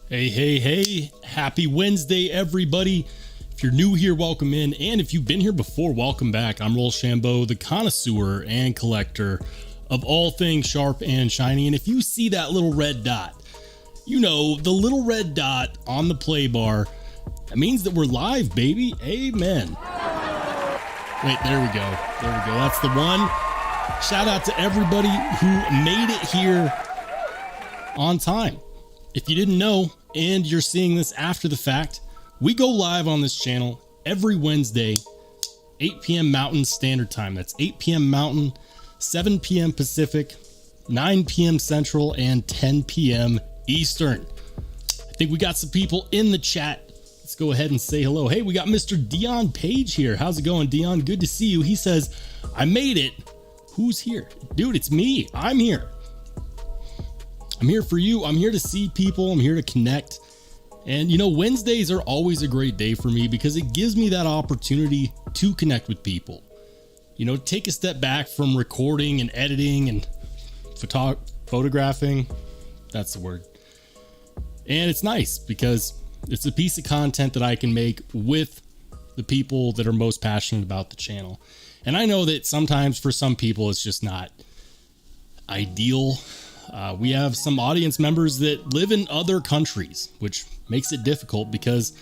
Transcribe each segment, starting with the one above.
Hey, hey, hey, happy Wednesday, everybody. If you're new here, welcome in. And if you've been here before, welcome back. I'm Rollshambo, the connoisseur and collector of all things sharp and shiny. And if you see that little red dot, you know, the little red dot on the play bar, that means that we're live, baby. Amen. Wait, there we go. There we go. That's the one. Shout out to everybody who made it here on time. If you didn't know, and you're seeing this after the fact, we go live on this channel every Wednesday, 8 p.m. Mountain Standard Time. That's 8 p.m. Mountain, 7 p.m. Pacific, 9 p.m. Central, and 10 p.m. Eastern. I think we got some people in the chat. Let's go ahead and say hello. Hey, we got Mr. Dion Page here. How's it going, Dion? Good to see you. He says, I made it. Who's here? Dude, it's me. I'm here. I'm here for you. I'm here to see people. I'm here to connect. And you know, Wednesdays are always a great day for me because it gives me that opportunity to connect with people. You know, take a step back from recording and editing and photographing. That's the word. And it's nice because it's a piece of content that I can make with the people that are most passionate about the channel. And I know that sometimes for some people, it's just not ideal. We have some audience members that live in other countries, which makes it difficult because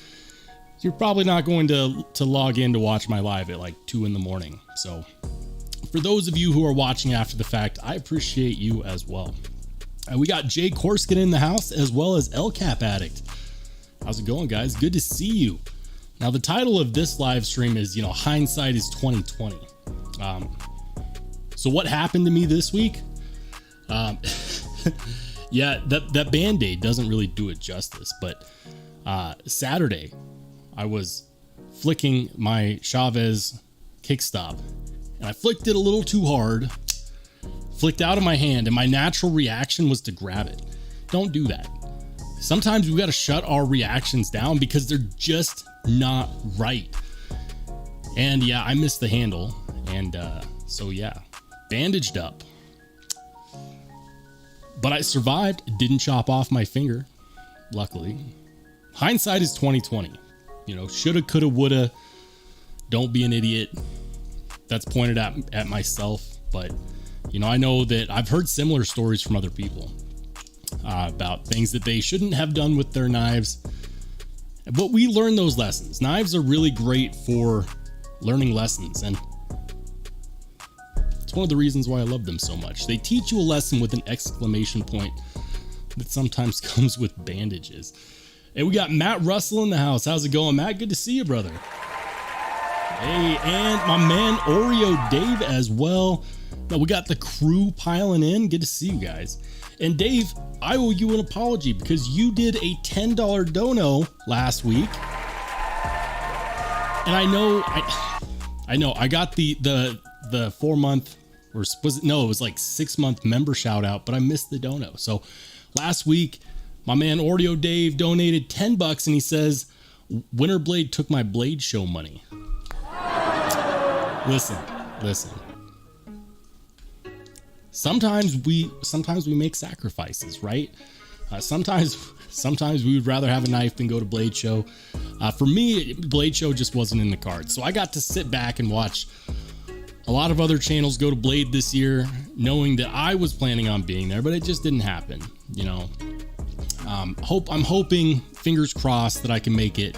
you're probably not going to log in to watch my live at like 2 in the morning. So for those of you who are watching after the fact, I appreciate you as well. We got Jay Korskin in the house as well as LCAP Addict. How's it going, guys? Good to see you. Now, the title of this live stream is, Hindsight is 2020. So what happened to me this week? Yeah, that Band-Aid doesn't really do it justice, but Saturday I was flicking my Chavez kickstop and I flicked it a little too hard, flicked out of my hand, and my natural reaction was to grab it. Don't do that. Sometimes we got to shut our reactions down because they're just not right. And yeah, I missed the handle, and so yeah, bandaged up. But I survived, didn't chop off my finger, luckily. Hindsight is 2020. Shoulda, coulda, woulda. Don't be an idiot. That's pointed at myself. But, I know that I've heard similar stories from other people about things that they shouldn't have done with their knives. But we learn those lessons. Knives are really great for learning lessons, and one of the reasons why I love them so much. They teach you a lesson with an exclamation point that sometimes comes with bandages. Hey, we got Matt Russell in the house. How's it going, Matt? Good to see you, brother. Hey, and my man Oreo Dave as well. Now we got the crew piling in. Good to see you guys. And Dave, I owe you an apology because you did a $10 dono last week. And I know I got the 4-month, or was it? No, it was like 6-month member shout out, but I missed the dono. So last week, my man Oreo Dave donated $10 and he says, Winter Blade took my blade show money. Listen. Sometimes we make sacrifices, right? Sometimes we would rather have a knife than go to Blade Show. For me, Blade Show just wasn't in the cards. So I got to sit back and watch a lot of other channels go to Blade this year, knowing that I was planning on being there, but it just didn't happen. I'm hoping, fingers crossed, that I can make it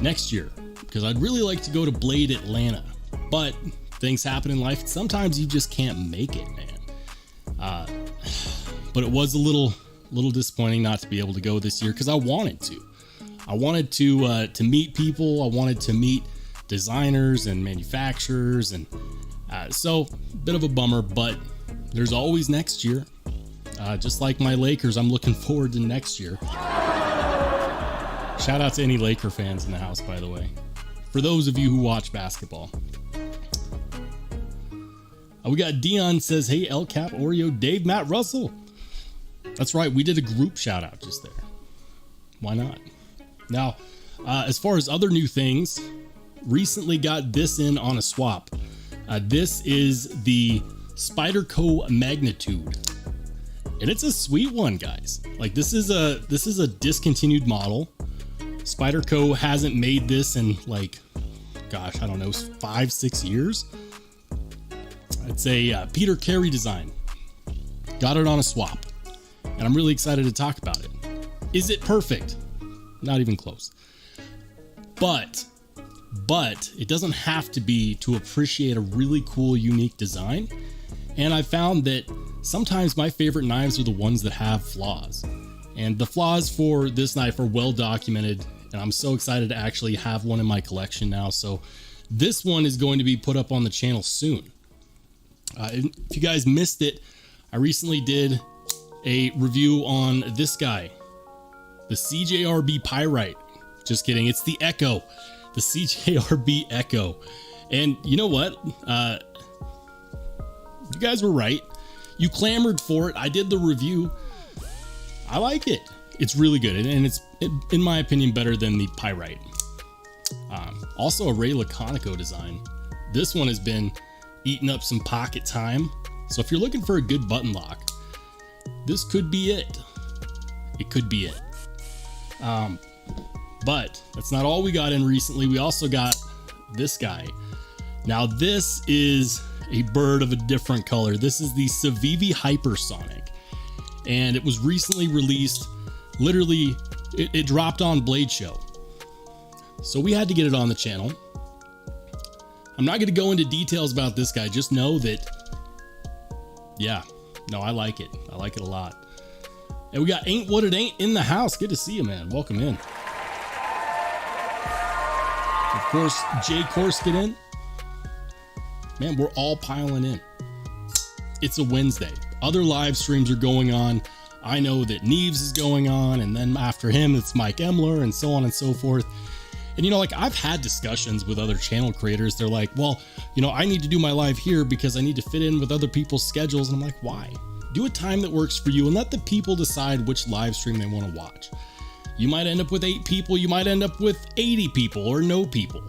next year because I'd really like to go to Blade Atlanta, but things happen in life. Sometimes you just can't make it, man. But it was a little disappointing not to be able to go this year because I wanted to meet people. I wanted to meet designers and manufacturers, and so bit of a bummer, but there's always next year. Just like my Lakers, I'm looking forward to next year. Shout out to any Laker fans in the house, by the way, for those of you who watch basketball. We got Dion says, hey, LCAP, Oreo, Dave, Matt Russell. That's right, we did a group shout out just there. Why not? Now, as far as other new things, recently got this in on a swap. This is the Spyderco Magnitude. And it's a sweet one, guys. Like this is a discontinued model. Spyderco hasn't made this in like, gosh, I don't know, 5-6 years. It's a Peter Carey design. Got it on a swap, and I'm really excited to talk about it. Is it perfect? Not even close. But it doesn't have to be to appreciate a really cool, unique design. And I found that sometimes my favorite knives are the ones that have flaws. And the flaws for this knife are well documented, and I'm so excited to actually have one in my collection now. So this one is going to be put up on the channel soon. If you guys missed it, I recently did a review on this guy, the CJRB Pyrite. Just kidding, it's the Echo, the CJRB Echo. And you know what? You guys were right. You clamored for it. I did the review. I like it. It's really good, and it's, in my opinion, better than the Pyrite. Also a Ray Laconico design. This one has been eating up some pocket time. So if you're looking for a good button lock, this could be it. It could be it. But that's not all we got in recently. We also got this guy. Now this is a bird of a different color. This is the Civivi Hypersonic, and it was recently released. Literally, it dropped on Blade Show, so we had to get it on the channel. I'm not going to go into details about this guy. Just know that, yeah, no, I like it. I like it a lot. And we got Ain't What It Ain't in the house. Good to see you, man. Welcome in. Of course, Jay Korskin in. Man, we're all piling in. It's a Wednesday. Other live streams are going on. I know that Neves is going on, and then after him, it's Mike Emler, and so on and so forth. And, you know, like, I've had discussions with other channel creators. They're like, well, you know, I need to do my live here because I need to fit in with other people's schedules. And I'm like, why? Do a time that works for you and let the people decide which live stream they want to watch. You might end up with 8 people. You might end up with 80 people or no people.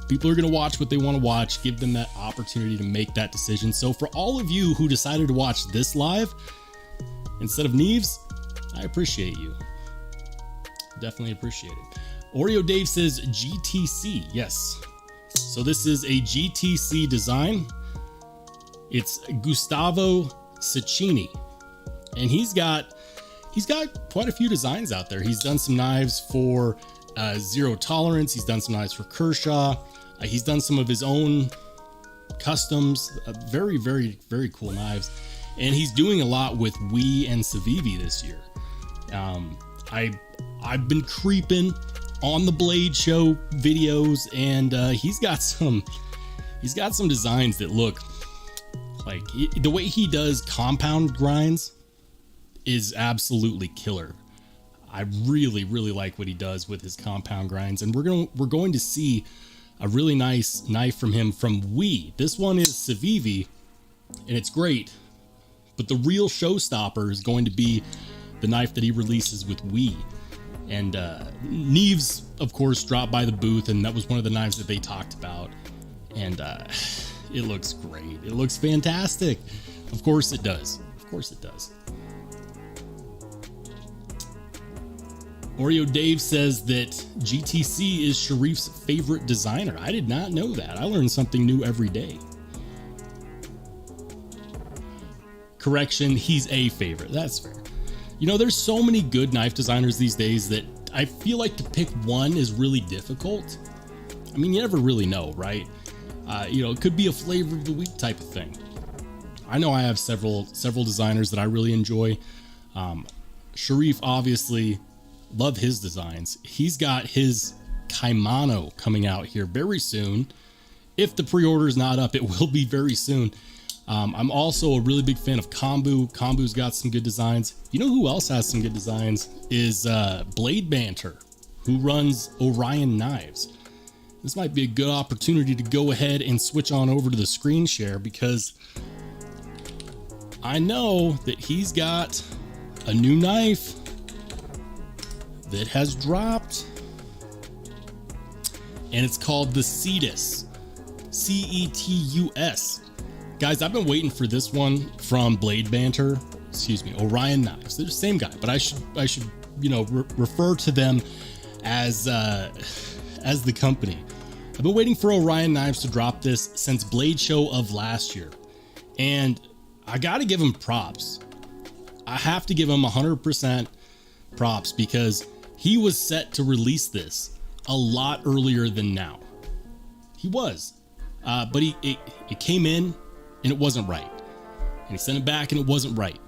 People are going to watch what they want to watch. Give them that opportunity to make that decision. So for all of you who decided to watch this live instead of Neves, I appreciate you. Definitely appreciate it. Oreo Dave says GTC. Yes. So this is a GTC design. It's Gustavo Cecchini, and he's got quite a few designs out there. He's done some knives for Zero Tolerance. He's done some knives for Kershaw. He's done some of his own customs. Very, very, very cool knives. And he's doing a lot with Wii and Civivi this year. I've been creeping on the Blade Show videos, and he's got some designs that look like the way he does compound grinds is absolutely killer. I really, really like what he does with his compound grinds, and we're going to see a really nice knife from him from Wii. This one is Civivi, and it's great, but the real showstopper is going to be the knife that he releases with Wii. And Neves, of course, dropped by the booth, and that was one of the knives that they talked about. And it looks great. It looks fantastic. Of course it does. Of course it does. Oreo Dave says that GTC is Sharif's favorite designer. I did not know that. I learn something new every day. Correction, he's a favorite. That's fair. You know, there's so many good knife designers these days that I feel like to pick one is really difficult. I mean, you never really know, right? You know, it could be a flavor of the week type of thing. I know I have several designers that I really enjoy. Sharif, obviously, love his designs. He's got his Kaimano coming out here very soon. If the pre-order is not up, it will be very soon. I'm also a really big fan of Kombu. Kombu's got some good designs. You know who else has some good designs is Blade Banter, who runs Orion Knives. This might be a good opportunity to go ahead and switch on over to the screen share, because I know that he's got a new knife that has dropped, and it's called the Cetus, C-E-T-U-S. Guys, I've been waiting for this one from Blade Banter excuse me, Orion Knives. They're the same guy, but I should you know, refer to them as the company. I've been waiting for Orion Knives to drop this since Blade Show of last year, and I got to give him props. I have to give him 100% props because he was set to release this a lot earlier than now. He was, but it came in and it wasn't right, and he sent it back and it wasn't right,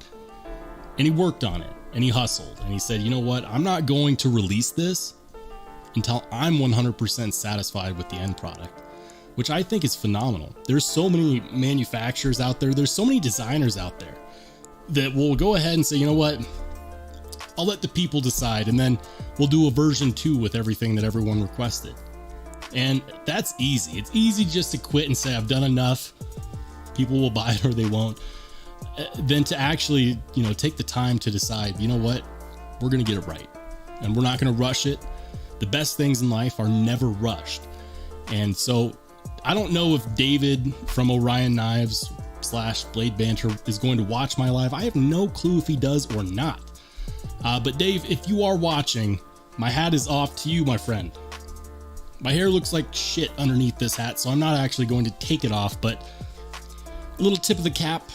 and he worked on it and he hustled and he said, you know what, I'm not going to release this until I'm 100% satisfied with the end product, which I think is phenomenal. There's so many manufacturers out there, there's so many designers out there that will go ahead and say, you know what, I'll let the people decide, and then we'll do a version 2 with everything that everyone requested. And that's easy. It's easy just to quit and say, I've done enough, people will buy it or they won't, than to actually, you know, take the time to decide, you know what, we're going to get it right and we're not going to rush it. The best things in life are never rushed. And so I don't know if David from Orion Knives / Blade Banter is going to watch my live. I have no clue if he does or not. But Dave, if you are watching, my hat is off to you, my friend. My hair looks like shit underneath this hat, so I'm not actually going to take it off, but a little tip of the cap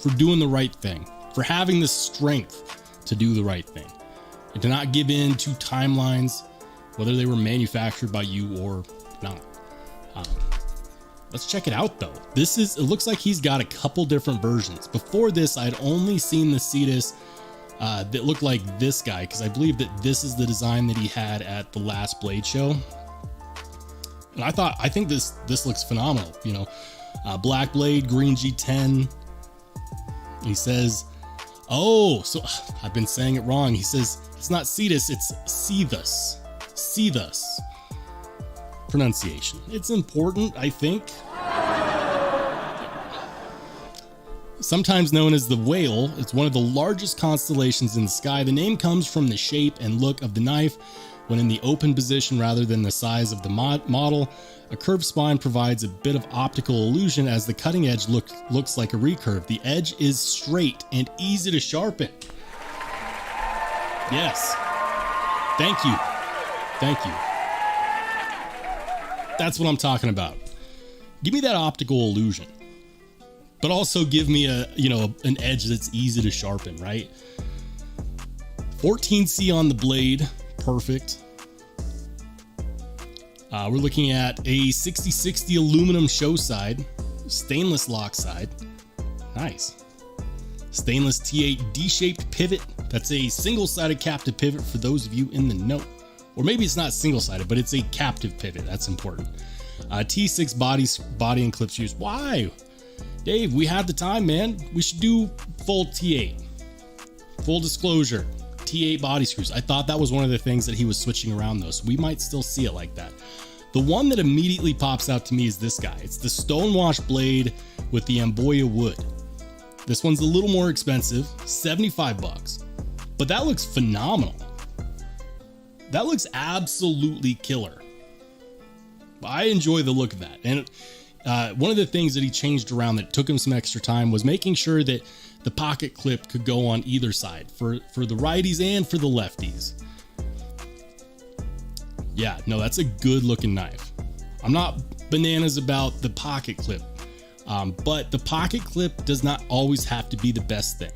for doing the right thing, for having the strength to do the right thing, and to not give in to timelines, whether they were manufactured by you or not. Let's check it out though. It looks like he's got a couple different versions. Before this, I'd only seen the Cetus that looked like this guy, because I believe that this is the design that he had at the last Blade Show. And I think this looks phenomenal. You know, black blade, green G10. He says, oh, so I've been saying it wrong. He says it's not Cetus, it's Cetus. Cetus. Pronunciation. It's important, I think. Sometimes known as the Whale, it's one of the largest constellations in the sky. The name comes from the shape and look of the knife when in the open position rather than the size of the model. A curved spine provides a bit of optical illusion as the cutting edge looks like a recurve. The edge is straight and easy to sharpen. Yes. Thank you. Thank you. That's what I'm talking about. Give me that optical illusion, but also give me an edge that's easy to sharpen, right? 14C on the blade, perfect. We're looking at a 60/60 aluminum show side, stainless lock side, nice. Stainless T8 D-shaped pivot. That's a single-sided captive pivot for those of you in the know. Or maybe it's not single-sided, but it's a captive pivot. That's important. T6 body and clip screws. Why? Dave, we had the time, man. We should do full T8. Full disclosure, T8 body screws. I thought that was one of the things that he was switching around though, so we might still see it like that. The one that immediately pops out to me is this guy. It's the Stonewash blade with the Amboya wood. This one's a little more expensive, 75 bucks, but that looks phenomenal. That looks absolutely killer. I enjoy the look of that. And one of the things that he changed around that took him some extra time was making sure that the pocket clip could go on either side for the righties and for the lefties. Yeah, no, that's a good looking knife. I'm not bananas about the pocket clip, but the pocket clip does not always have to be the best thing.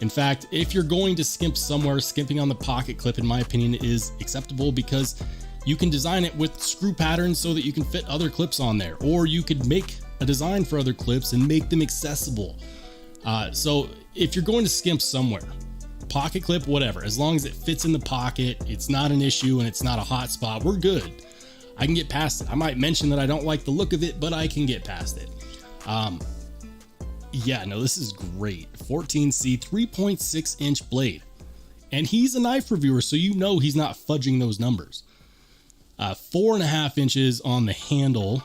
In fact, if you're going to skimp somewhere, skimping on the pocket clip, in my opinion, is acceptable because you can design it with screw patterns so that you can fit other clips on there, or you could make a design for other clips and make them accessible. So if you're going to skimp somewhere, pocket clip, whatever, as long as it fits in the pocket, it's not an issue and it's not a hot spot, we're good. I can get past it. I might mention that I don't like the look of it, but I can get past it. Yeah, no, this is great. 14C 3.6 inch blade, and he's a knife reviewer, so you know he's not fudging those numbers. 4.5 inches on the handle,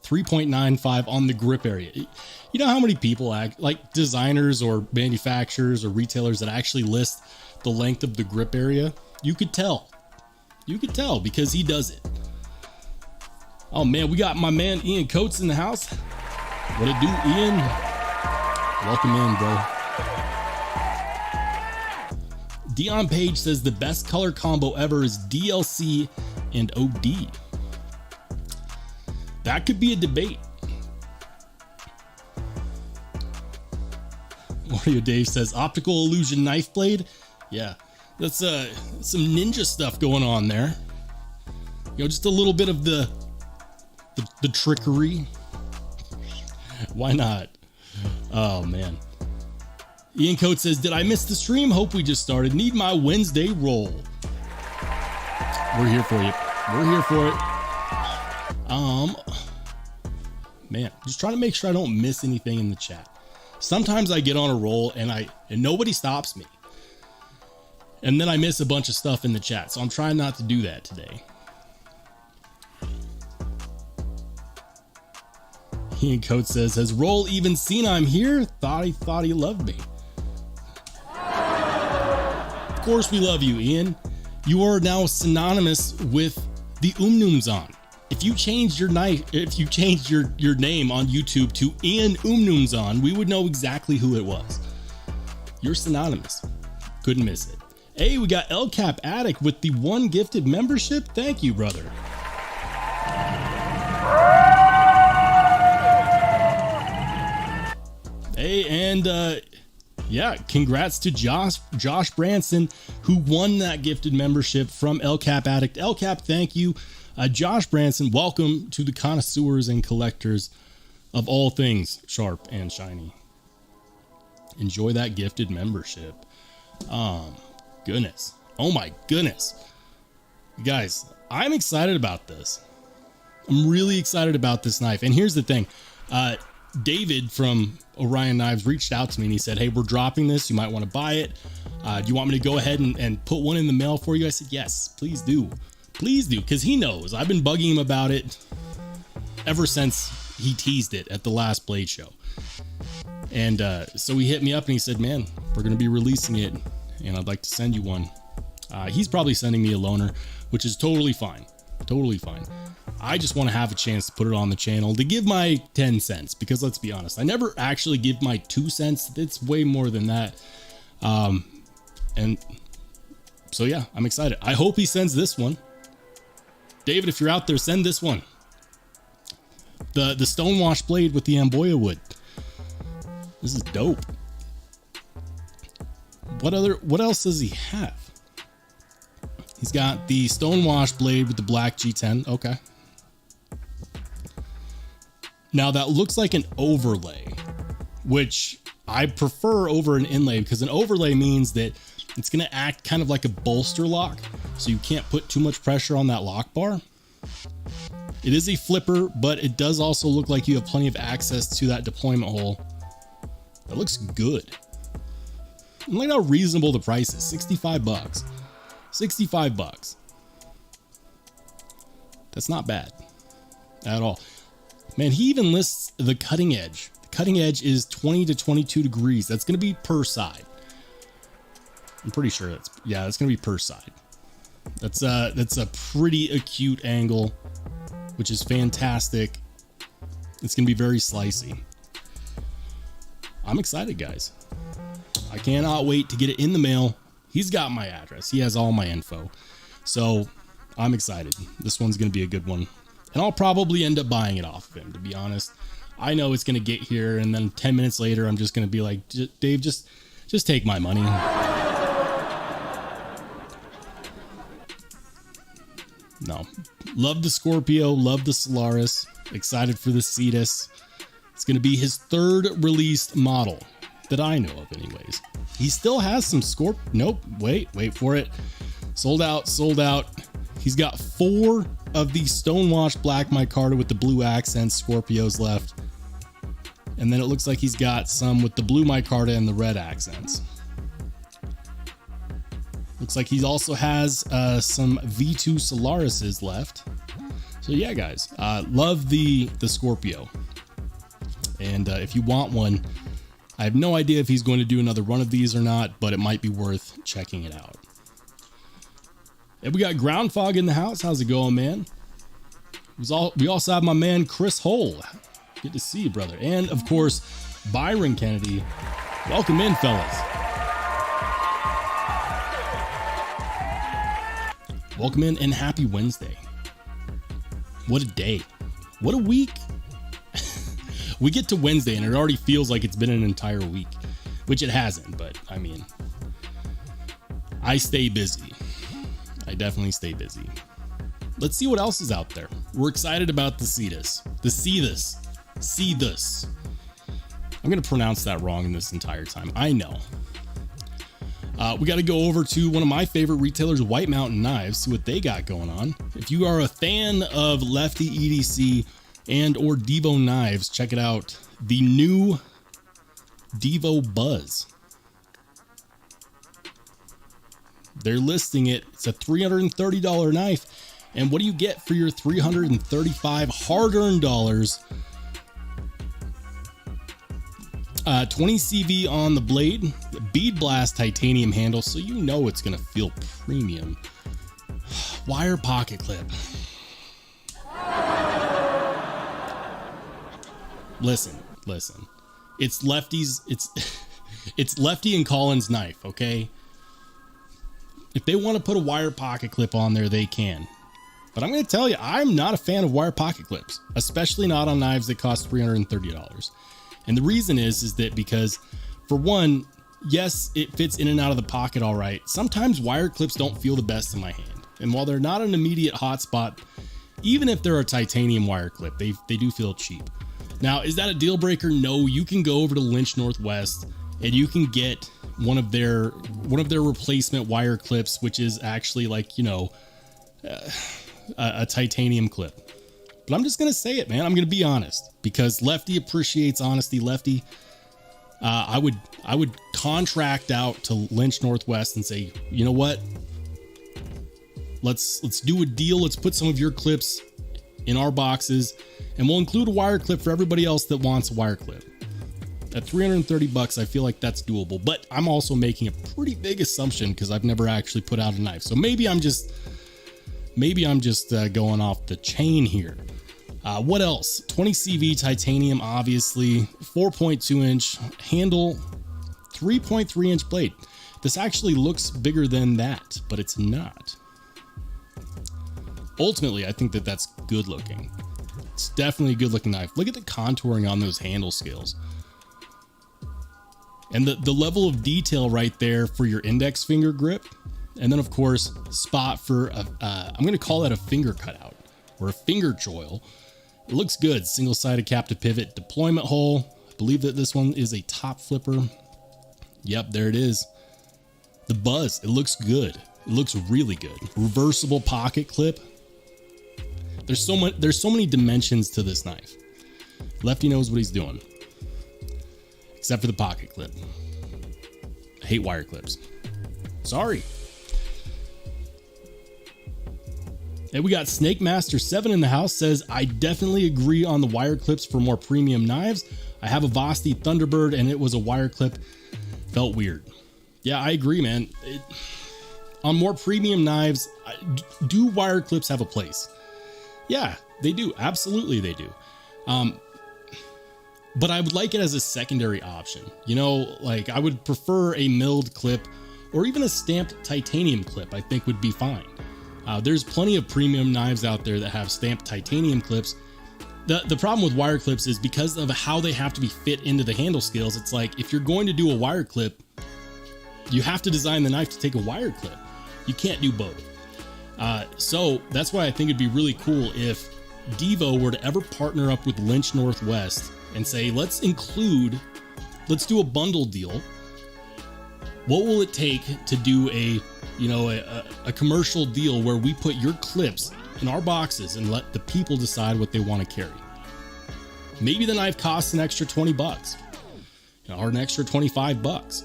3.95 on the grip area. You know how many people act like designers or manufacturers or retailers that actually list the length of the grip area? You could tell because he does it. Oh man, we got my man Ian Coates in the house. What it do, Ian? Welcome in, bro. Dion Page says the best color combo ever is DLC and OD. That could be a debate. Mario Dave says optical illusion knife blade. Yeah, that's some ninja stuff going on there. You know, just a little bit of the trickery. Why not? Oh man. Ian Coates says, did I miss the stream? Hope we just started. Need my Wednesday roll. We're here for you. We're here for it. Man, just trying to make sure I don't miss anything in the chat. Sometimes I get on a roll and nobody stops me. And then I miss a bunch of stuff in the chat. So I'm trying not to do that today. Ian Coates says, has Roll even seen I'm here? Thought he loved me. Of course we love you, Ian. You are now synonymous with the Umnumzon. If you changed your name on YouTube to Ian Umnumzon, we would know exactly who it was. You're synonymous. Couldn't miss it. Hey, we got El Cap Addict with the 1 gifted membership. Thank you, brother. Hey, and yeah, congrats to Josh Branson, who won that gifted membership from El Cap Addict. El Cap, thank you. Josh Branson, welcome to the connoisseurs and collectors of all things sharp and shiny. Enjoy that gifted membership. Goodness. Oh my goodness. You guys, I'm excited about this. I'm really excited about this knife. And here's the thing. David from Orion Knives reached out to me and he said, hey, we're dropping this. You might want to buy it. Do you want me to go ahead and put one in the mail for you? I said, yes, please do. Please do. Because he knows. I've been bugging him about it ever since he teased it at the last Blade Show. And so he hit me up and he said, man, we're going to be releasing it and I'd like to send you one. He's probably sending me a loaner, which is totally fine. Totally fine. I just want to have a chance to put it on the channel to give my 10 cents because let's be honest, I never actually give my 2 cents. It's way more than that. And so, yeah, I'm excited. I hope he sends this one. David, if you're out there, send this one. The stonewash blade with the Amboya wood. This is dope. What else does he have? He's got the stonewash blade with the black G10. Okay. Now that looks like an overlay, which I prefer over an inlay because an overlay means that it's going to act kind of like a bolster lock. So you can't put too much pressure on that lock bar. It is a flipper, but it does also look like you have plenty of access to that deployment hole. That looks good. And look how reasonable the price is. 65 bucks. 65 bucks. That's not bad at all. Man, he even lists the cutting edge. The cutting edge is 20 to 22 degrees. That's going to be per side. I'm pretty sure that's going to be per side. That's a pretty acute angle, which is fantastic. It's going to be very slicey. I'm excited, guys. I cannot wait to get it in the mail. He's got my address. He has all my info. So I'm excited. This one's going to be a good one. And I'll probably end up buying it off of him, to be honest. I know it's going to get here, and then 10 minutes later, I'm just going to be like, Dave, just take my money. No. Love the Scorpio. Love the Solaris. Excited for the Cetus. It's going to be his 3rd released model that I know of anyways. He still has some Nope. Wait for it. Sold out. He's got 4 of the Stonewash Black Micarta with the blue accents Scorpios left. And then it looks like he's got some with the blue micarta and the red accents. Looks like he also has some V2 Solarises left. So yeah, guys, love the Scorpio. And if you want one, I have no idea if he's going to do another run of these or not, but it might be worth checking it out. And we got Ground Fog in the house. How's it going, man? We also have my man Chris Hole. Good to see you, brother. And of course, Byron Kennedy. Welcome in, fellas. Welcome in and happy Wednesday. What a day. What a week. We get to Wednesday and it already feels like it's been an entire week, which it hasn't, but I mean, I stay busy. I definitely stay busy. Let's see what else is out there. We're excited about the Cetus. The Cetus. Cetus. I'm going to pronounce that wrong in this entire time. I know. We got to go over to one of my favorite retailers, White Mountain Knives, see what they got going on. If you are a fan of Lefty EDC and or Devo knives, check it out. The new Devo Buzz. They're listing it. It's a $330 knife. And what do you get for your $335 hard-earned dollars? 20 CV on the blade, bead blast titanium handle, so you know it's gonna feel premium. Wire pocket clip. Listen. It's Lefty's. It's Lefty and Collins knife. Okay. If they want to put a wire pocket clip on there, they can. But I'm going to tell you, I'm not a fan of wire pocket clips, especially not on knives that cost $330. And the reason is that because, for one, yes, it fits in and out of the pocket all right. Sometimes wire clips don't feel the best in my hand. And while they're not an immediate hotspot, even if they're a titanium wire clip, they do feel cheap. Now, is that a deal breaker? No, you can go over to Lynch Northwest and you can get one of their replacement wire clips, which is actually like, you know, a titanium clip. But I'm just going to say it, man. I'm going to be honest, because Lefty appreciates honesty. Lefty, I would contract out to Lynch Northwest and say, you know what? Let's do a deal. Let's put some of your clips in our boxes and we'll include a wire clip for everybody else that wants a wire clip. At $330, I feel like that's doable, but I'm also making a pretty big assumption because I've never actually put out a knife. So maybe I'm just going off the chain here. What else? 20 CV titanium, obviously, 4.2 inch handle, 3.3 inch blade. This actually looks bigger than that, but it's not. Ultimately, I think that that's good looking. It's definitely a good looking knife. Look at the contouring on those handle scales. And the level of detail right there for your index finger grip. And then, of course, spot for, I'm going to call that a finger cutout or a finger choil. It looks good. Single-sided captive pivot deployment hole. I believe that this one is a top flipper. Yep, there it is. The Buzz, it looks good. It looks really good. Reversible pocket clip. There's so many dimensions to this knife. Lefty knows what he's doing. Except for the pocket clip. I hate wire clips. Sorry. And we got Snake Master 7 in the house, says, I definitely agree on the wire clips for more premium knives. I have a Vosti Thunderbird and it was a wire clip. Felt weird. Yeah, I agree, man. On more premium knives, do wire clips have a place? Yeah, they do. Absolutely they do. But I would like it as a secondary option. You know, like I would prefer a milled clip or even a stamped titanium clip, I think would be fine. There's plenty of premium knives out there that have stamped titanium clips. The problem with wire clips is because of how they have to be fit into the handle scales. It's like if you're going to do a wire clip, you have to design the knife to take a wire clip. You can't do both. So that's why I think it'd be really cool if Devo were to ever partner up with Lynch Northwest and say, let's do a bundle deal. What will it take to do a commercial deal where we put your clips in our boxes and let the people decide what they want to carry? Maybe the knife costs an extra $20, or an extra $25.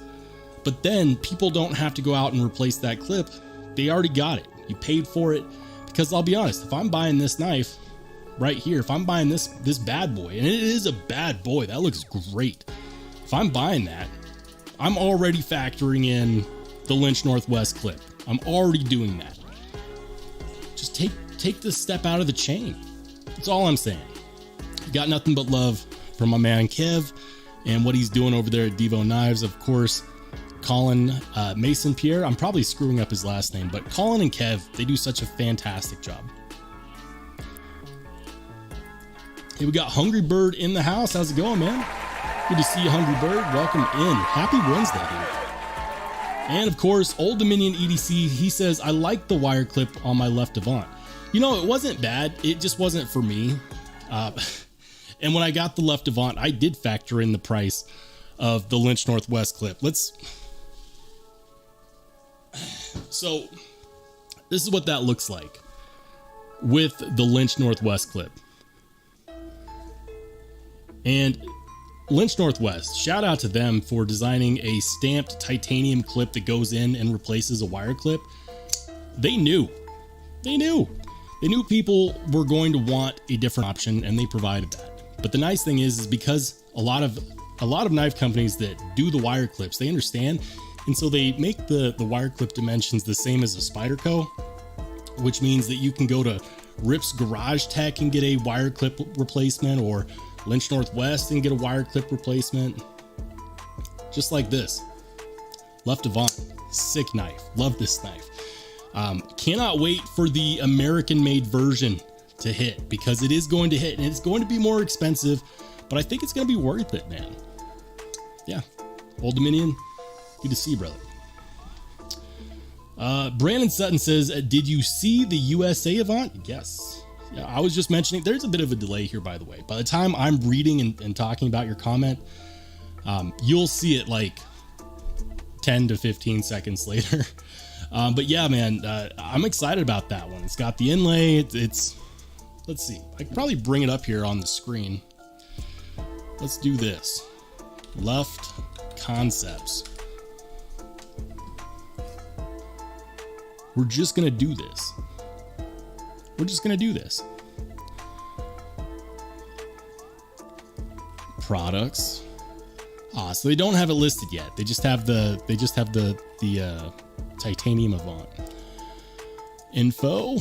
But then people don't have to go out and replace that clip. They already got it. You paid for it. Because I'll be honest, if I'm buying this knife right here, if I'm buying this bad boy, and it is a bad boy, that looks great. If I'm buying that, I'm already factoring in the Lynch Northwest clip. I'm already doing that. Just take the step out of the chain. That's all I'm saying. Got nothing but love from my man Kev and what he's doing over there at Devo Knives. Of course, Colin, Mason Pierre. I'm probably screwing up his last name, but Colin and Kev, they do such a fantastic job. Hey, we got Hungry Bird in the house. How's it going, man? Good to see you, Hungry Bird. Welcome in. Happy Wednesday, dude. And of course, Old Dominion EDC, he says, I like the wire clip on my left Avant. You know, it wasn't bad. It just wasn't for me. And when I got the left Avant, I did factor in the price of the Lynch Northwest clip. So this is what that looks like with the Lynch Northwest clip. And Lynch Northwest, shout out to them for designing a stamped titanium clip that goes in and replaces a wire clip. They knew people were going to want a different option, and they provided that. But the nice thing is because a lot of knife companies that do the wire clips, they understand, and so they make the wire clip dimensions the same as a Spyderco, which means that you can go to Rip's Garage Tech and get a wire clip replacement, or Lynch Northwest and get a wire clip replacement. Just like this. Left Avant, sick knife. Love this knife. Cannot wait for the American made version to hit, because it is going to hit and it's going to be more expensive, but I think it's going to be worth it, man. Yeah. Old Dominion, good to see you, brother. Brandon Sutton says, did you see the USA Avant? Yes. Yeah, I was just mentioning, there's a bit of a delay here, by the way. By the time I'm reading and talking about your comment, you'll see it like 10 to 15 seconds later. But yeah, man, I'm excited about that one. It's got the inlay. It's let's see. I can probably bring it up here on the screen. Let's do this. Left Concepts. We're just going to do this. We're just going to do this. Products. So they don't have it listed yet. They just have the titanium Avant. Info.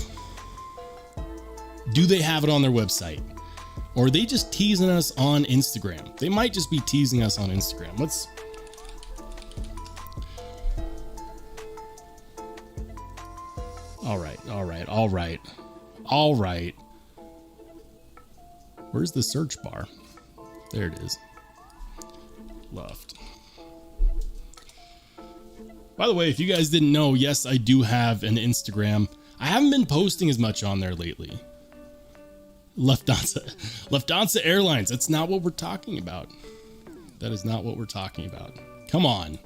Do they have it on their website? Or are they just teasing us on Instagram? They might just be teasing us on Instagram. Let's... All right. Where's the search bar? There it is. Left. By the way, if you guys didn't know, yes, I do have an Instagram. I haven't been posting as much on there lately. Lufthansa Airlines. That's not what we're talking about. That is not what we're talking about. Come on.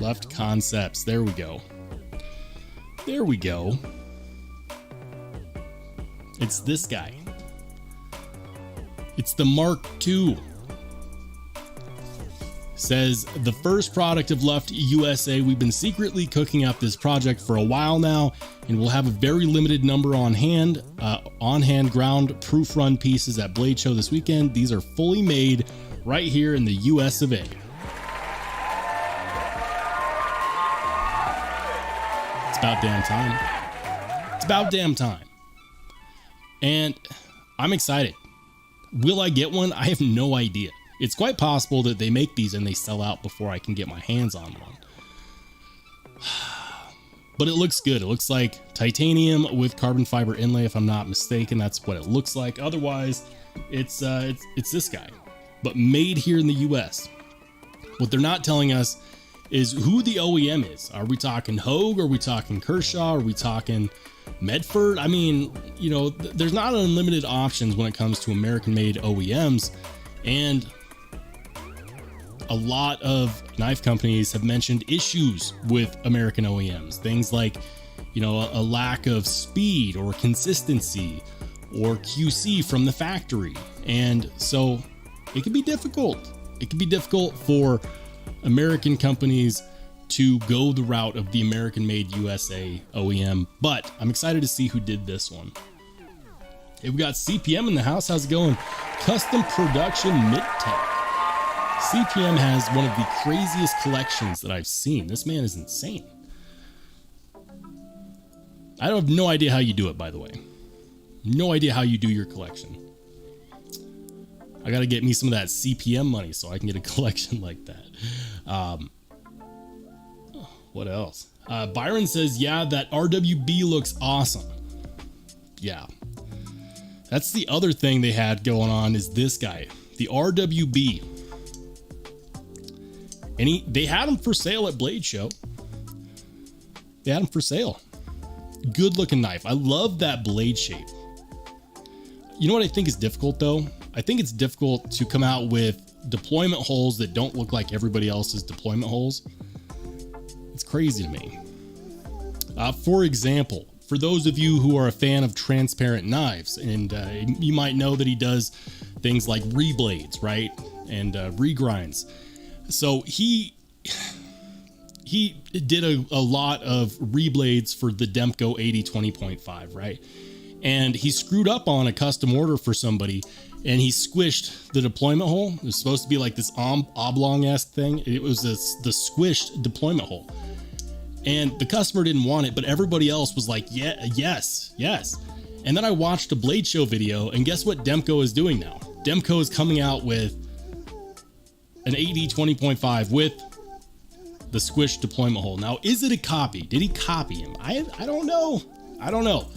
Left Concepts. There we go. There we go. It's this guy. It's the Mark II. Says the first product of Left USA. We've been secretly cooking up this project for a while now, and we'll have a very limited number on hand ground proof run pieces at Blade Show this weekend. These are fully made right here in the US of A. It's about damn time. It's about damn time. And I'm excited. Will I get one? I have no idea. It's quite possible that they make these and they sell out before I can get my hands on one. But it looks good. It looks like titanium with carbon fiber inlay, if I'm not mistaken. That's what it looks like. Otherwise, it's this guy, but made here in the US. What they're not telling us is who the OEM is. Are we talking Hogue? Are we talking Kershaw? Are we talking Medford? I mean, you know, there's not unlimited options when it comes to American-made OEMs, and a lot of knife companies have mentioned issues with American OEMs. Things like, you know, a lack of speed or consistency or QC from the factory. And so it can be difficult. It can be difficult for American companies to go the route of the American-made USA OEM, but I'm excited to see who did this one. Hey, we got CPM in the house. How's it going? Custom Production Midtech. CPM has one of the craziest collections that I've seen. This man is insane. I have no idea how you do it, by the way. No idea how you do your collection. I got to get me some of that CPM money so I can get a collection like that. What else? Byron says, yeah, that RWB looks awesome. Yeah. That's the other thing they had going on is this guy, the RWB. And they had him for sale at Blade Show. They had him for sale. Good looking knife. I love that blade shape. You know what I think is difficult though? I think it's difficult to come out with deployment holes that don't look like everybody else's deployment holes. It's crazy to me. For example, for those of you who are a fan of transparent knives, and you might know that he does things like reblades, right? And regrinds. So he did a lot of reblades for the Demko 80-20.5, right? And he screwed up on a custom order for somebody, and he squished the deployment hole. It was supposed to be like this oblong-esque thing. It was the squished deployment hole. And the customer didn't want it, but everybody else was like, yeah, yes. And then I watched a Blade Show video, and guess what Demko is doing now? Demko is coming out with an 80-20.5 with the squished deployment hole. Now, is it a copy? Did he copy him? I don't know. I don't know.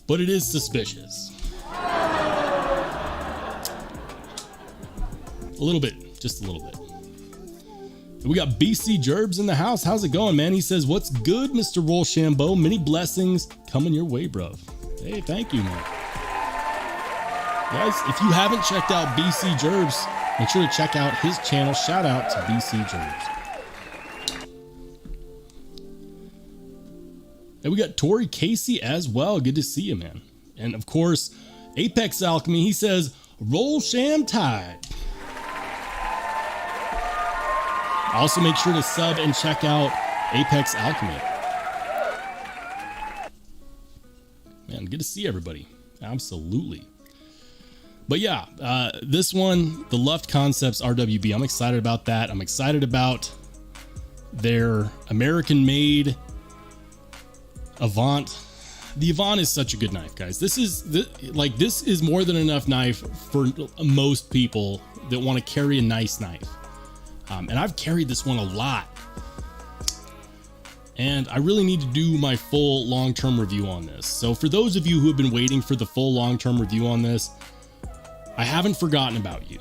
But it is suspicious. A little bit, just a little bit. We got BC Gerbs in the house. How's it going, man? He says, what's good, Mr. Rollshambo? Many blessings coming your way, bro. Hey, thank you, man. Guys, if you haven't checked out BC Gerbs, make sure to check out his channel. Shout out to BC Gerbs. And we got Tori Casey as well. Good to see you, man. And of course, Apex Alchemy, he says, roll sham tide. Also make sure to sub and check out Apex Alchemy. Man, good to see everybody. Absolutely. But yeah, this one, the Luft Concepts RWB, I'm excited about that. I'm excited about their American-made Avant. The Avant is such a good knife, guys. This is more than enough knife for most people that want to carry a nice knife. And I've carried this one a lot. And I really need to do my full long-term review on this. So for those of you who have been waiting for the full long-term review on this, I haven't forgotten about you.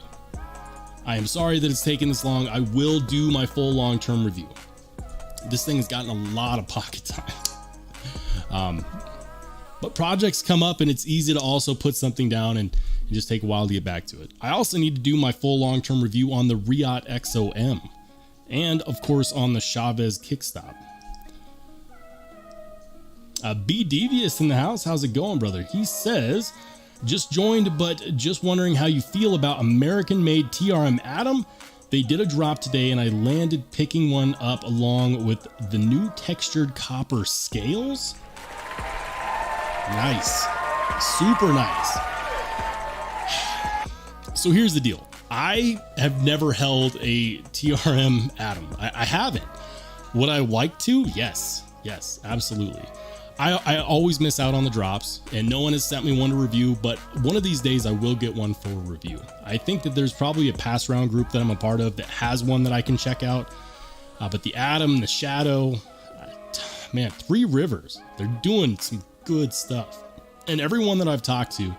I am sorry that it's taken this long. I will do my full long-term review. This thing has gotten a lot of pocket time. But projects come up and it's easy to also put something down and just take a while to get back to it. I also need to do my full long-term review on the Riot XOM and of course on the Chavez Kickstop. B Devious in the house. How's it going, brother? He says, just joined, but just wondering how you feel about American-made TRM Atom. They did a drop today and I landed picking one up along with the new textured copper scales. Nice. Super nice. So here's the deal. I have never held a TRM Atom. I haven't. Would I like to? Yes, absolutely. I always miss out on the drops and no one has sent me one to review, but one of these days I will get one for a review. I think that there's probably a pass round group that I'm a part of that has one that I can check out. But the Atom, the Shadow, man, Three Rivers, they're doing some good stuff. And everyone that I've talked to,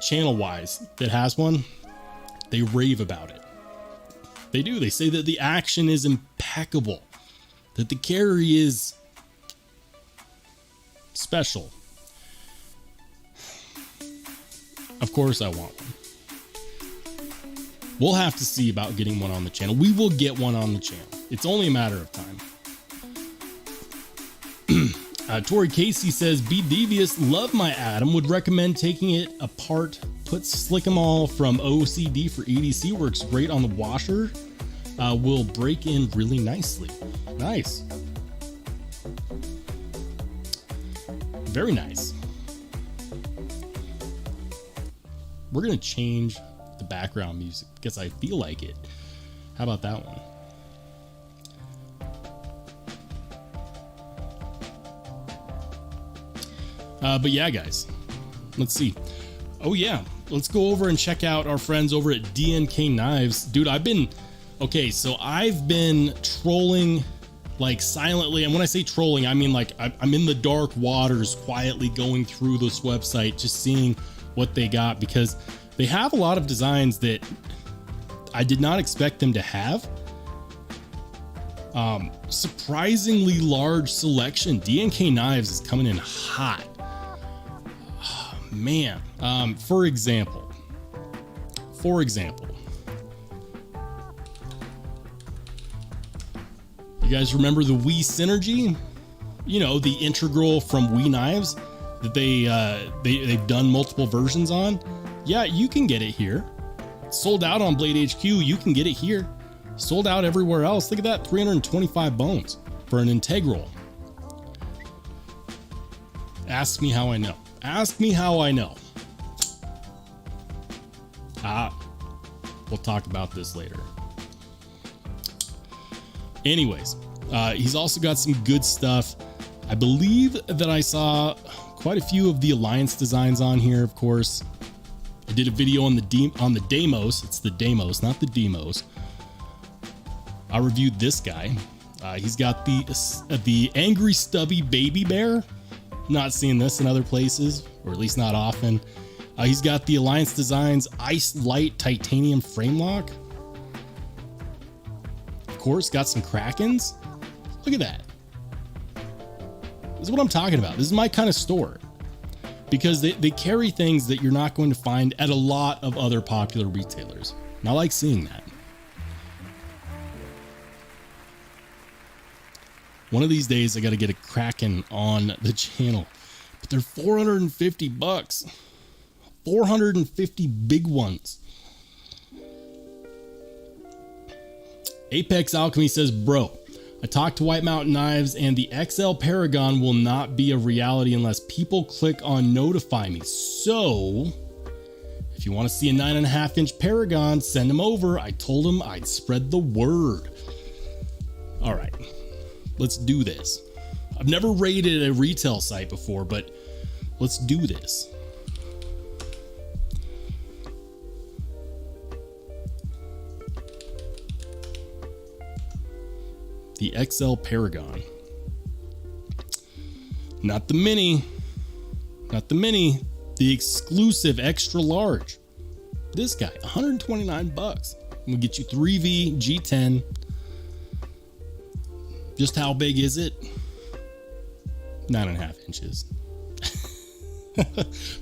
channel wise, that has one, they rave about it. They do. They say that the action is impeccable, that the carry is special. Of course I want one. We'll have to see about getting one on the channel. We will get one on the channel. It's only a matter of time. Tori Casey says, be devious, love my Atom, would recommend taking it apart, put slick 'em all from OCD for EDC, works great on the washer, will break in really nicely. Nice. Very nice. We're gonna change the background music because I feel like it. How about that one? But yeah, guys, let's see. Oh yeah, let's go over and check out our friends over at DNK Knives. Dude, I've been trolling like silently. And when I say trolling, I mean like I'm in the dark waters quietly going through this website, just seeing what they got, because they have a lot of designs that I did not expect them to have. Surprisingly large selection. DNK Knives is coming in hot. Oh, man. For example, you guys remember the Wii Synergy? You know, the integral from Wii Knives that they've done multiple versions on. Yeah, you can get it here. Sold out on Blade HQ. You can get it here. Sold out everywhere else. Look at that, 325 bones for an integral. Ask me how I know. Ask me how I know. We'll talk about this later. Anyways, he's also got some good stuff. I believe that I saw quite a few of the Alliance designs on here, of course. I did a video on the Deimos. It's the Deimos, not the Demos. I reviewed this guy. He's got the Angry Stubby Baby Bear. Not seeing this in other places, or at least not often. He's got the Alliance Designs Ice Light Titanium Frame Lock. Of course, got some Krakens. Look at that. This is what I'm talking about. This is my kind of store. Because they carry things that you're not going to find at a lot of other popular retailers. And I like seeing that. One of these days, I got to get a Kraken on the channel. But they're $450. 450 big ones. Apex Alchemy says, bro, I talked to White Mountain Knives and the XL Paragon will not be a reality unless people click on notify me. So if you want to see a 9.5 inch Paragon, send them over. I told them I'd spread the word. All right, let's do this. I've never raided a retail site before, but let's do this. The XL Paragon. Not the mini. Not the mini. The exclusive extra large. This guy, 129 bucks. We'll get you 3V G10. Just how big is it? 9.5 inches.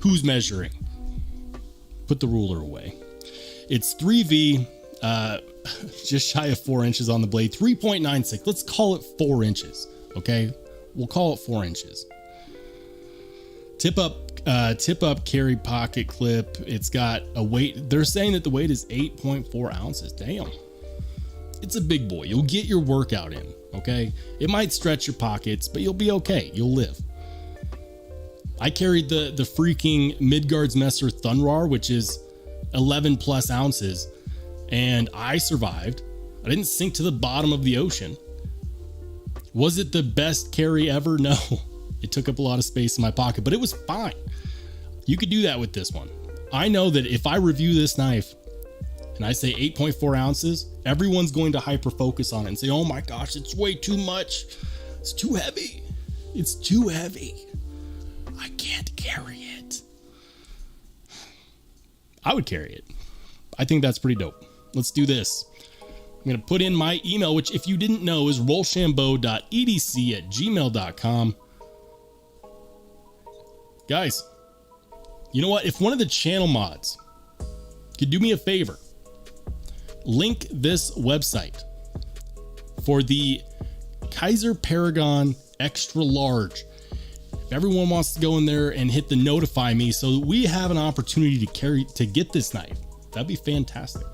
Who's measuring? Put the ruler away. It's 3V, just shy of 4 inches on the blade, 3.96. Let's call it 4 inches. Okay, we'll call it 4 inches. Tip up carry pocket clip. It's got a weight. They're saying that the weight is 8.4 ounces. Damn, it's a big boy. You'll get your workout in. Okay, it might stretch your pockets, but you'll be okay. You'll live. I carried the freaking Midgards Messer Thunrar, which is 11 plus ounces, and I survived. I didn't sink to the bottom of the ocean. Was it the best carry ever? No, it took up a lot of space in my pocket, but it was fine. You could do that with this one. I know that if I review this knife and I say 8.4 ounces, everyone's going to hyper focus on it and say, oh my gosh, it's way too much. It's too heavy. It's too heavy. I can't carry it. I would carry it. I think that's pretty dope. Let's do this. I'm going to put in my email, which if you didn't know is rollshambo.edc@gmail.com. Guys, you know what? If one of the channel mods could do me a favor, link this website for the Kaiser Paragon Extra Large. If everyone wants to go in there and hit the notify me so that we have an opportunity to get this knife, that'd be fantastic.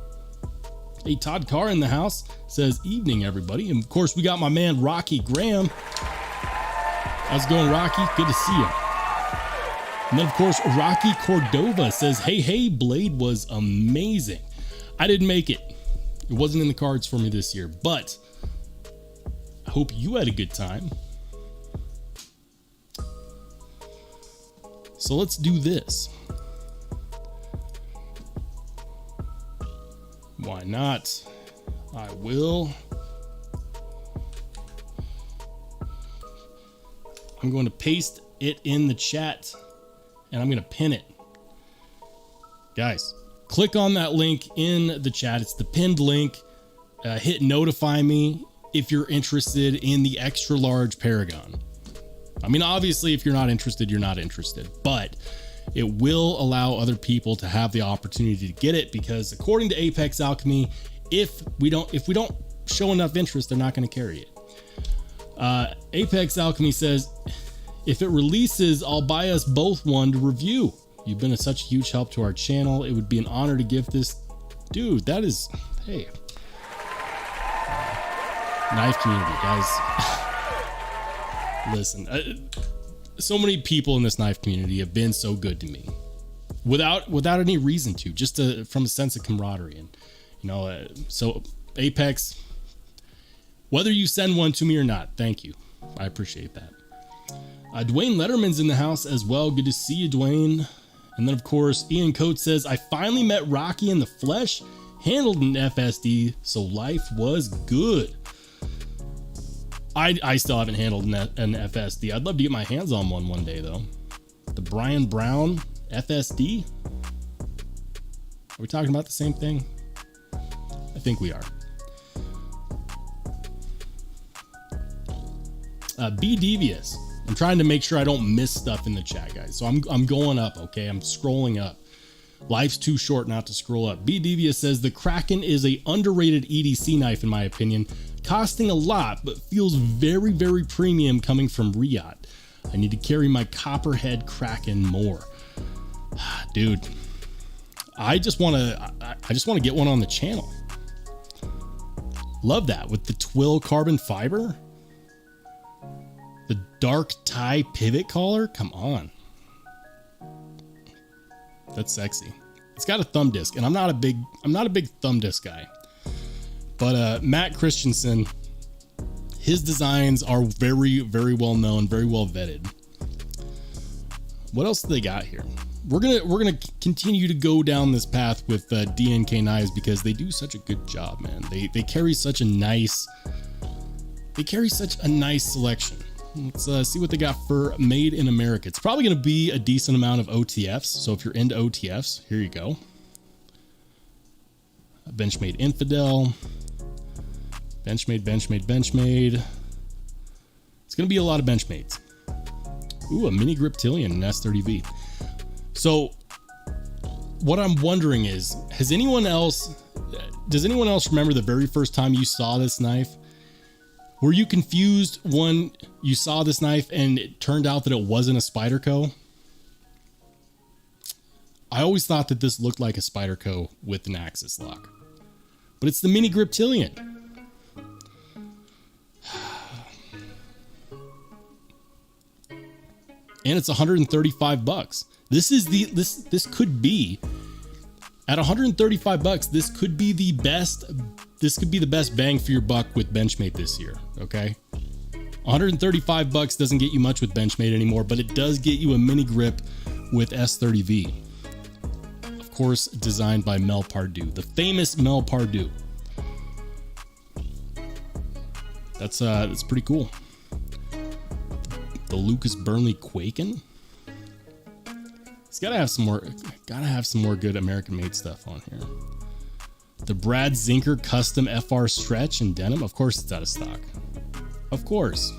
Hey, Todd Carr in the house says, evening, everybody. And of course, we got my man, Rocky Graham. How's it going, Rocky? Good to see you. And then, of course, Rocky Cordova says, hey, Blade was amazing. I didn't make it. It wasn't in the cards for me this year, but I hope you had a good time. So let's do this. Why not? I will. I'm going to paste it in the chat and I'm going to pin it. Guys, click on that link in the chat. It's the pinned link. Hit notify me if you're interested in the extra large Paragon. I mean, obviously, if you're not interested, you're not interested, but it will allow other people to have the opportunity to get it, because according to Apex Alchemy, if we don't show enough interest, they're not going to carry it. Apex Alchemy says, if it releases, I'll buy us both one to review. You've been such a huge help to our channel. It would be an honor to give this. Dude, that is, hey. Knife community, guys. Listen, so many people in this knife community have been so good to me without any reason to, just from a sense of camaraderie. And, you know, so Apex, whether you send one to me or not, thank you. I appreciate that. Dwayne Letterman's in the house as well. Good to see you, Dwayne. And then, of course, Ian Coates says, I finally met Rocky in the flesh, handled an FSD, so life was good. I still haven't handled an FSD. I'd love to get my hands on one day, though. The Brian Brown FSD? Are we talking about the same thing? I think we are. Be devious. I'm trying to make sure I don't miss stuff in the chat, guys. So I'm going up, okay? I'm scrolling up. Life's too short not to scroll up. B Devious says the Kraken is a underrated EDC knife in my opinion, costing a lot but feels very, very premium coming from Riyadh. I need to carry my Copperhead Kraken more. Dude, I just want to get one on the channel. Love that with the twill carbon fiber. The dark tie pivot collar. Come on. That's sexy. It's got a thumb disc, and I'm not a big thumb disc guy. But Matt Christensen, his designs are very, very well known, very well vetted. What else do they got here? We're gonna continue to go down this path with DNK Knives because they do such a good job, man. They carry such a nice selection. Let's see what they got for Made in America. It's probably going to be a decent amount of OTFs. So if you're into OTFs, here you go. A Benchmade Infidel. Benchmade. It's going to be a lot of Benchmades. Ooh, a mini Griptilian in S30V. So what I'm wondering is, does anyone else remember the very first time you saw this knife? Were you confused when you saw this knife and it turned out that it wasn't a Spyderco? I always thought that this looked like a Spyderco with an axis lock, but it's the mini Griptilian. And it's $135. This could be at $135. This could be the best. This could be the best bang for your buck with Benchmade this year, okay? $135 doesn't get you much with Benchmade anymore, but it does get you a mini grip with S30V. Of course, designed by Mel Pardue, the famous Mel Pardue. That's pretty cool. The Lucas Burnley Quaken. It's gotta have some more good American-made stuff on here. The Brad Zinker Custom FR Stretch in denim. Of course it's out of stock. Of course.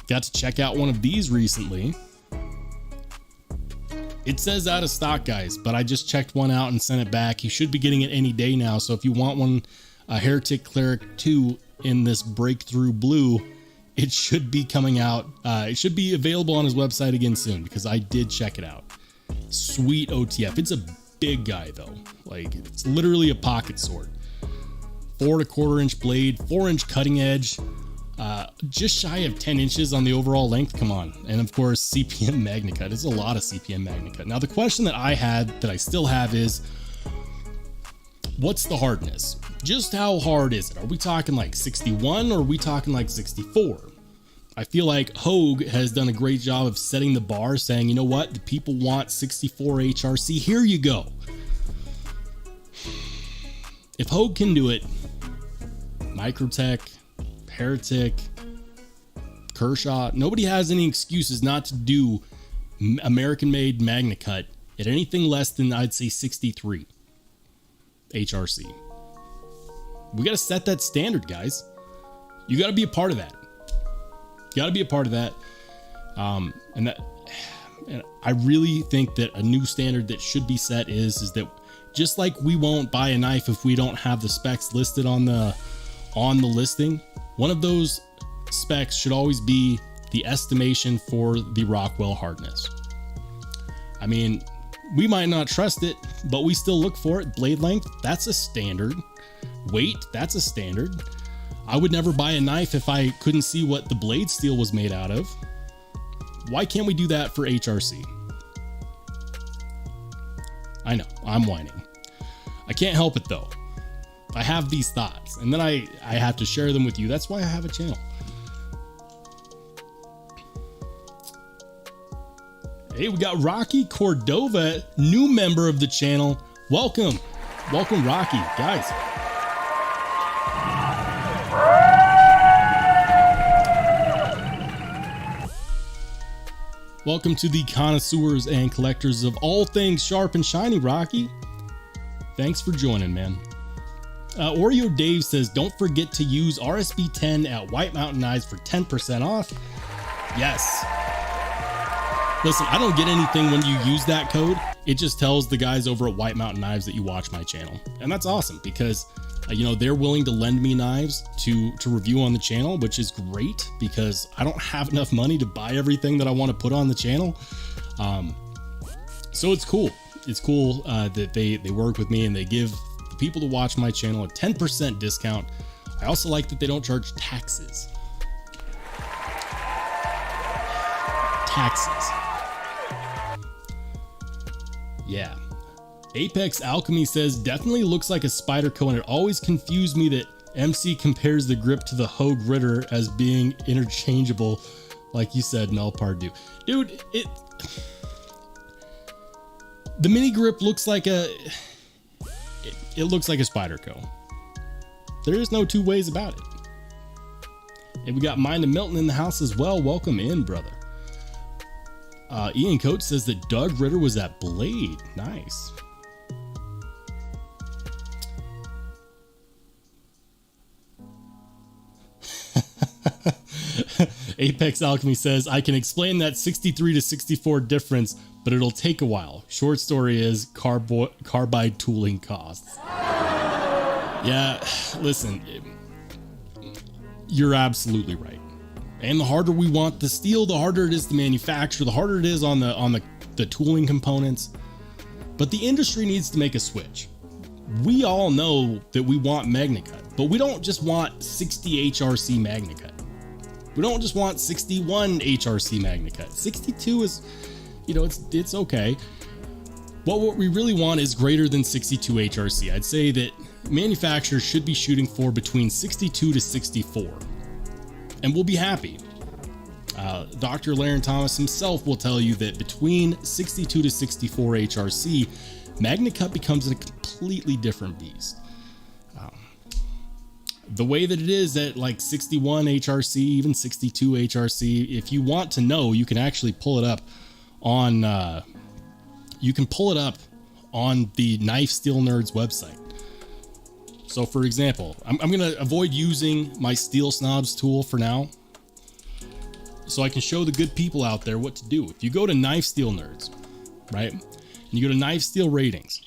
Got to check out one of these recently. It says out of stock, guys, but I just checked one out and sent it back. You should be getting it any day now. So if you want one, a Heretic Cleric 2 in this breakthrough blue, it should be coming out. It should be available on his website again soon because I did check it out. Sweet OTF. It's a big guy though. Like it's literally a pocket sword. 4 1/4 inch blade, 4-inch cutting edge, just shy of 10 inches on the overall length. Come on. And of course, CPM MagnaCut. It's a lot of CPM MagnaCut. Now the question that I had, that I still have is, what's the hardness? Just how hard is it? Are we talking like 61 or are we talking like 64? I feel like Hogue has done a great job of setting the bar, saying, you know what, the people want 64 HRC, here you go. If Hogue can do it, Microtech, Heretic, Kershaw, nobody has any excuses not to do American-made Magna Cut at anything less than, I'd say, 63 HRC. We got to set that standard, guys. You got to be a part of that. You got to be a part of that. And I really think that a new standard that should be set is that just like we won't buy a knife if we don't have the specs listed on the listing, one of those specs should always be the estimation for the Rockwell hardness. I mean, we might not trust it, but we still look for it. Blade length, that's a standard. Weight, that's a standard. I would never buy a knife if I couldn't see what the blade steel was made out of. Why can't we do that for HRC? I know, I'm whining. I can't help it though. I have these thoughts and then I have to share them with you. That's why I have a channel. Hey, we got Rocky Cordova, new member of the channel. Welcome. Welcome, Rocky. Guys. Welcome to the connoisseurs and collectors of all things sharp and shiny, Rocky. Thanks for joining, man. Oreo Dave says, don't forget to use RSB10 at White Mountain Knives for 10% off. Yes. Listen, I don't get anything when you use that code. It just tells the guys over at White Mountain Knives that you watch my channel. And that's awesome because, you know, they're willing to lend me knives to review on the channel, which is great because I don't have enough money to buy everything that I want to put on the channel. So it's cool. It's cool that they work with me and they give the people to watch my channel a 10% discount. I also like that they don't charge taxes. Yeah. Apex Alchemy says, definitely looks like a Spyderco, and it always confused me that MC compares the grip to the Hogue Ritter as being interchangeable, like you said, Null Pardu. Dude, the mini grip looks like it looks like a Spyderco. There is no two ways about it. And we got Mind of Milton in the house as well. Welcome in, brother. Ian Coates says that Doug Ritter was at Blade. Nice. Apex Alchemy says, I can explain that 63 to 64 difference, but it'll take a while. Short story is carbide tooling costs. Yeah, listen, you're absolutely right. And the harder we want the steel, the harder it is to manufacture, the harder it is on the tooling components. But the industry needs to make a switch. We all know that we want Magna Cut, but we don't just want 60 HRC Magna Cut. We don't just want 61 HRC Magna Cut. 62 is, you know, it's okay. What we really want is greater than 62 HRC. I'd say that manufacturers should be shooting for between 62 to 64. And we'll be happy. Dr. Laren Thomas himself will tell you that between 62 to 64 HRC, Magna Cut becomes a completely different beast. The way that it is at like 61 HRC, even 62 HRC, if you want to know, you can actually pull it up on the Knife Steel Nerds website. So for example, I'm going to avoid using my Steel Snobs tool for now, so I can show the good people out there what to do. If you go to Knife Steel Nerds, right, and you go to Knife Steel Ratings,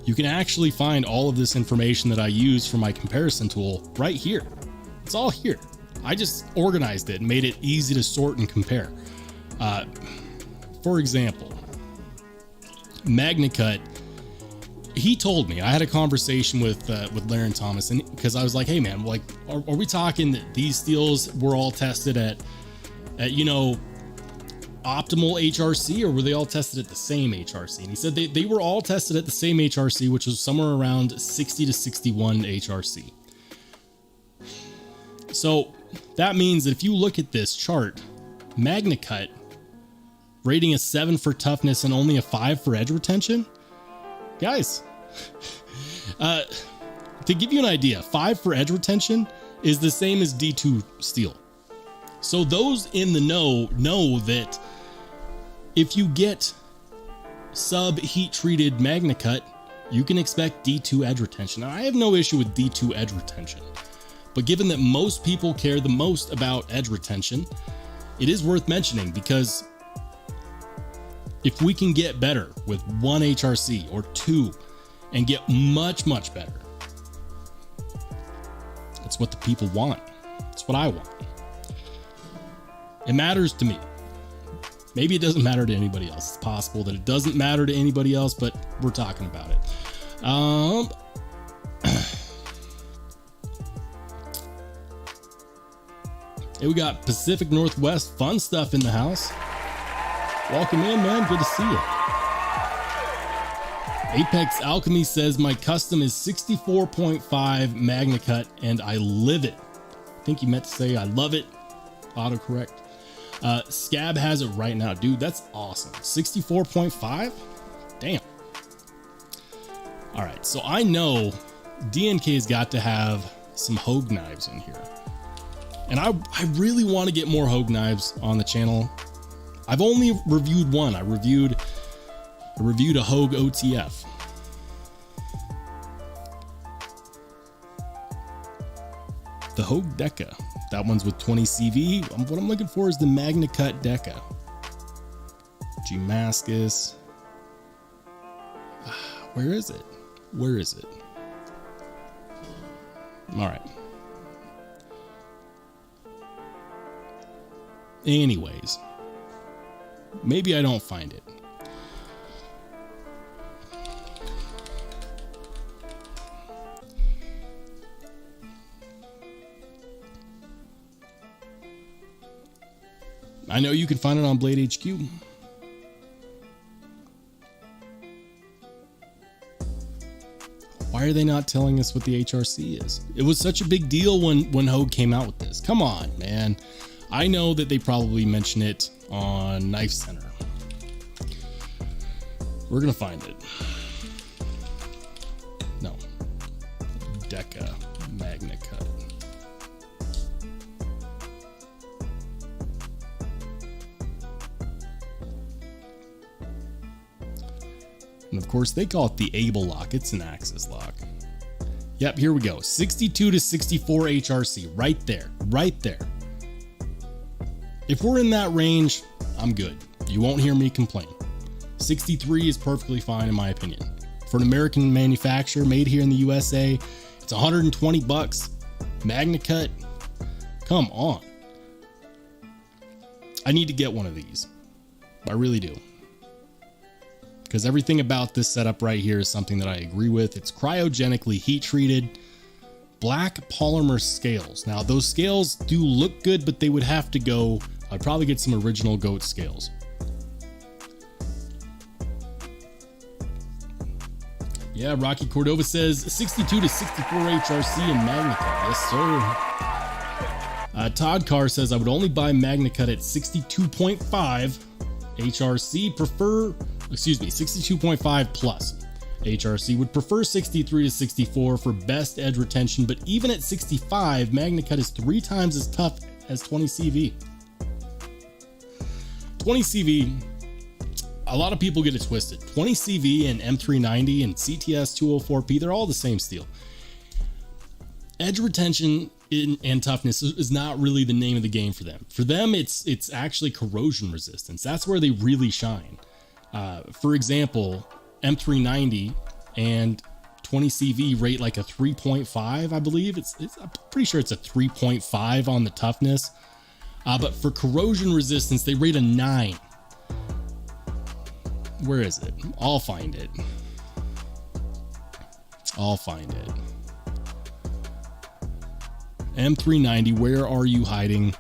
you can actually find all of this information that I use for my comparison tool right here. It's all here. I just organized it and made it easy to sort and compare. For example, Magna Cut, he told me, I had a conversation with Laren Thomas, and because I was like, hey man, like, are we talking that these steels were all tested at you know, optimal HRC, or were they all tested at the same HRC? And he said they were all tested at the same HRC, which was somewhere around 60 to 61 HRC. So that means that if you look at this chart, MagnaCut rating a 7 for toughness and only a 5 for edge retention. Guys, to give you an idea, 5 for edge retention is the same as D2 steel. So those in the know that if you get sub heat treated MagnaCut, you can expect D2 edge retention. Now, I have no issue with D2 edge retention, but given that most people care the most about edge retention, it is worth mentioning, because if we can get better with 1 HRC or 2 and get much better, that's what the people want. It's what I want. It matters to me. Maybe it doesn't matter to anybody else. It's possible that it doesn't matter to anybody else, but we're talking about it. Hey, we got Pacific Northwest fun stuff in the house. Welcome in, man. Good to see you. Apex Alchemy says my custom is 64.5 MagnaCut and I live it. I think you meant to say I love it. Autocorrect. Scab has it right now. Dude, that's awesome. 64.5? Damn. All right, so I know DNK's got to have some Hogue knives in here. And I really want to get more Hogue knives on the channel. I've only reviewed one. I reviewed a Hogue OTF. The Hogue Deca. That one's with 20 CV. What I'm looking for is the MagnaCut Deca. Damascus. Where is it? Where is it? All right. Anyways, maybe I don't find it. I know you can find it on Blade HQ. Why are they not telling us what the HRC is? It was such a big deal when Hogue came out with this. Come on, man. I know that they probably mention it on Knife Center. We're gonna find it. No. Deca MagnaCut. And of course, they call it the Able lock. It's an Axis lock. Yep, here we go. 62 to 64 HRC. Right there. Right there. If we're in that range, I'm good. You won't hear me complain. 63 is perfectly fine in my opinion. For an American manufacturer made here in the USA, it's 120 bucks. MagnaCut. Come on. I need to get one of these. I really do. Because everything about this setup right here is something that I agree with. It's cryogenically heat treated, black polymer scales. Now those scales do look good, but they would have to go, I'd probably get some original goat scales. Yeah, Rocky Cordova says 62 to 64 HRC and MagnaCut. Yes, sir. Todd Carr says I would only buy MagnaCut at 62.5 HRC. Prefer, excuse me, 62.5 plus. HRC would prefer 63 to 64 for best edge retention, but even at 65, MagnaCut is 3 times as tough as 20 CV. 20 CV, a lot of people get it twisted. 20 CV and M390 and CTS 204P, they're all the same steel. Edge retention and toughness is not really the name of the game for them. For them, it's actually corrosion resistance. That's where they really shine. For example, M390 and 20 CV rate like a 3.5, I believe. I'm pretty sure it's a 3.5 on the toughness. But for corrosion resistance, they rate a 9. Where is it? I'll find it. I'll find it. M390, where are you hiding?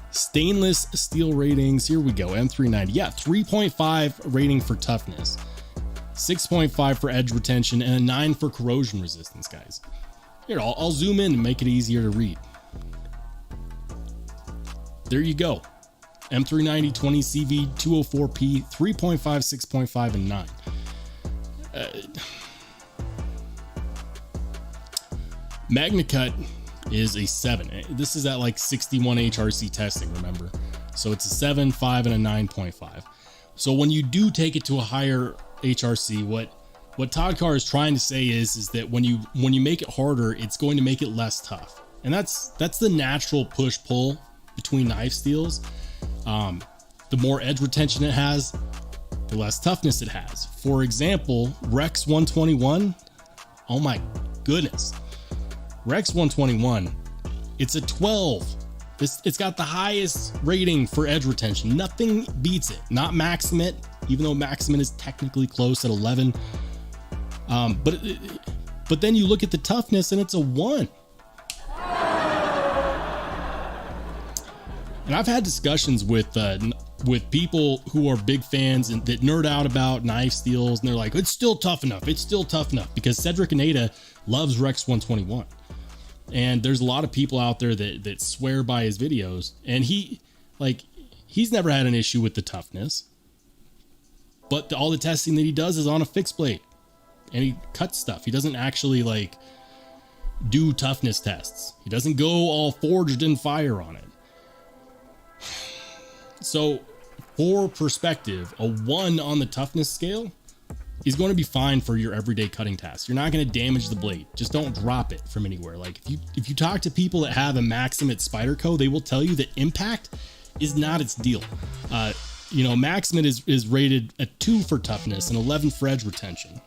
Stainless steel ratings. Here we go. M390. Yeah, 3.5 rating for toughness, 6.5 for edge retention, and a 9 for corrosion resistance, guys. Here, I'll zoom in and make it easier to read. There you go. M390 20CV 204P 3.5, 6.5, and 9. MagnaCut is a 7. This is at like 61 HRC testing, remember? So it's a 7, 5, and a 9.5. So when you do take it to a higher HRC, what Todd Carr is trying to say is that when you make it harder, it's going to make it less tough. And that's the natural push-pull between knife steels. The more edge retention it has, the less toughness it has. For example, Rex 121. Oh my goodness. Rex 121, it's a 12. It's got the highest rating for edge retention. Nothing beats it. Not Maximate, even though Maximate is technically close at 11. But then you look at the toughness and it's a 1. And I've had discussions with people who are big fans and that nerd out about knife steels, and they're like, it's still tough enough. It's still tough enough, because Cedric and Ada loves Rex 121. And there's a lot of people out there that swear by his videos, and he's never had an issue with the toughness, but all the testing that he does is on a fixed blade, and he cuts stuff. He doesn't actually like do toughness tests. He doesn't go all forged in fire on it. So for perspective, a 1 on the toughness scale is going to be fine for your everyday cutting tasks. You're not going to damage the blade. Just don't drop it from anywhere. Like if you talk to people that have a Maximate Spyderco, they will tell you that impact is not its deal. Maximate is rated a 2 for toughness and 11 for edge retention.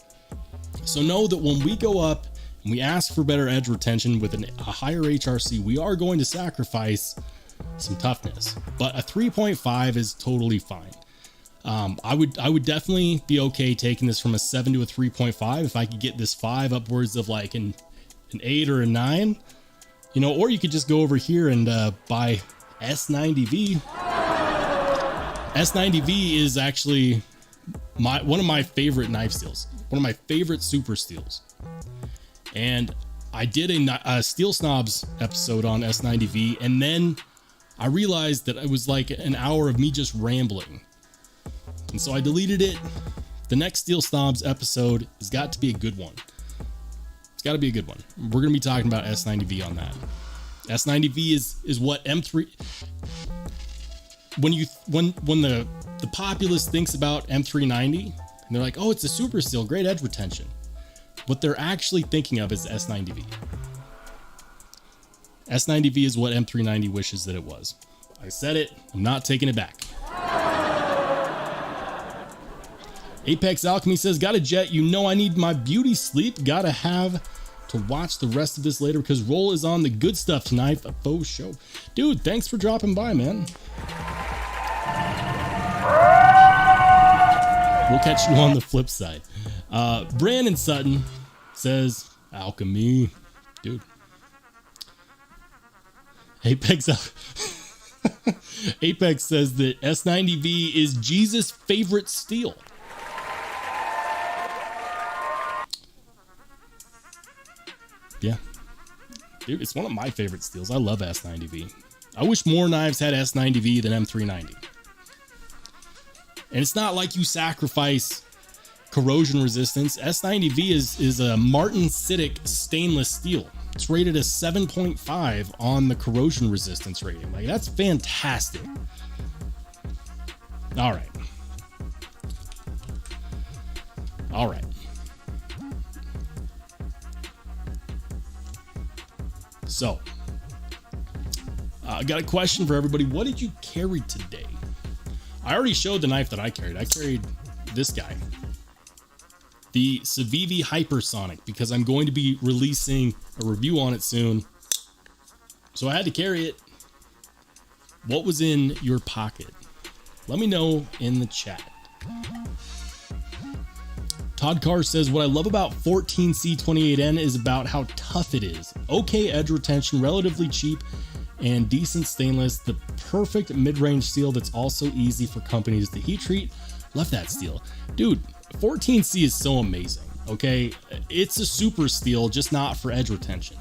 So know that when we go up and we ask for better edge retention with a higher HRC, we are going to sacrifice some toughness, but a 3.5 is totally fine. I would definitely be okay taking this from a 7 to a 3.5 if I could get this 5 upwards of like an 8 or a 9, or you could just go over here and buy S90V. S90V is actually one of my favorite knife steels, one of my favorite super steels. And I did a Steel Snobs episode on S90V, and then I realized that it was like an hour of me just rambling. And so I deleted it. The next Steel Snobs episode has got to be a good one. It's got to be a good one. We're going to be talking about S90V on that. S90V is what M3... When the populace thinks about M390, and they're like, oh, it's a super steel, great edge retention. What they're actually thinking of is S90V. S90V is what M390 wishes that it was. I said it. I'm not taking it back. Apex Alchemy says, got a jet. I need my beauty sleep. Gotta have to watch the rest of this later because Roll is on the good stuff tonight. A faux show. Dude, thanks for dropping by, man. We'll catch you on the flip side. Brandon Sutton says, Alchemy. Dude. Apex says that S90V is Jesus' favorite steel. Yeah. Dude, it's one of my favorite steels. I love S90V. I wish more knives had S90V than M390. And it's not like you sacrifice corrosion resistance. S90V is a martensitic stainless steel. It's rated a 7.5 on the corrosion resistance rating. Like, that's fantastic. All right. So, I got a question for everybody. What did you carry today? I already showed the knife that I carried. I carried this guy, the Civivi Hypersonic, because I'm going to be releasing a review on it soon. So I had to carry it. What was in your pocket? Let me know in the chat. Todd Carr says, what I love about 14C28N is about how tough it is. Okay edge retention, relatively cheap, and decent stainless. The perfect mid-range steel that's also easy for companies to heat treat. Love that steel. Dude, 14C is so amazing, okay? It's a super steel, just not for edge retention.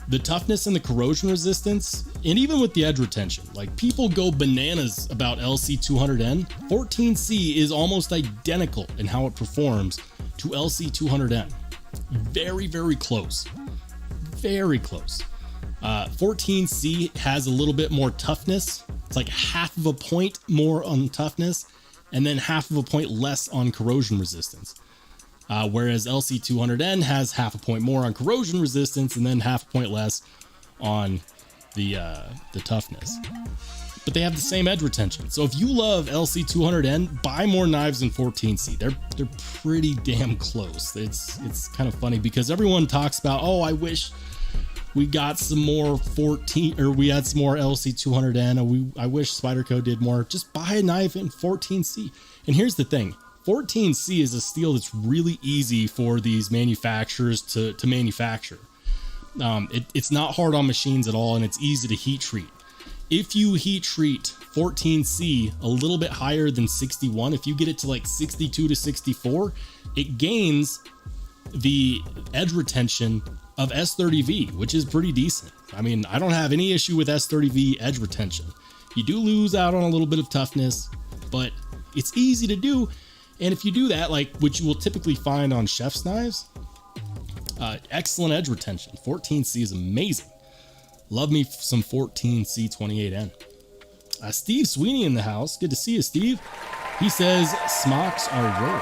The toughness and the corrosion resistance, and even with the edge retention, like people go bananas about LC200N. 14C is almost identical in how it performs to LC200N. Very, very close. Very close. 14C has a little bit more toughness. It's like half of a point more on toughness and then half of a point less on corrosion resistance. Whereas LC200N has half a point more on corrosion resistance and then half a point less on the toughness. But they have the same edge retention. So if you love LC200N, buy more knives than 14C. They're pretty damn close. It's kind of funny because everyone talks about, oh, I wish we got some more 14 or we had some more LC200N. I wish Spyderco did more. Just buy a knife in 14C. And here's the thing. 14C is a steel that's really easy for these manufacturers to manufacture. It's not hard on machines at all, and it's easy to heat treat. If you heat treat 14C a little bit higher than 61, if you get it to like 62 to 64, it gains the edge retention of S30V, which is pretty decent. I mean, I don't have any issue with S30V edge retention. You do lose out on a little bit of toughness, but it's easy to do. And if you do that, like which you will typically find on chef's knives, excellent edge retention. 14C is amazing. Love me some 14C 28N. Steve Sweeney in the house. Good to see you, Steve. He says smocks are rare.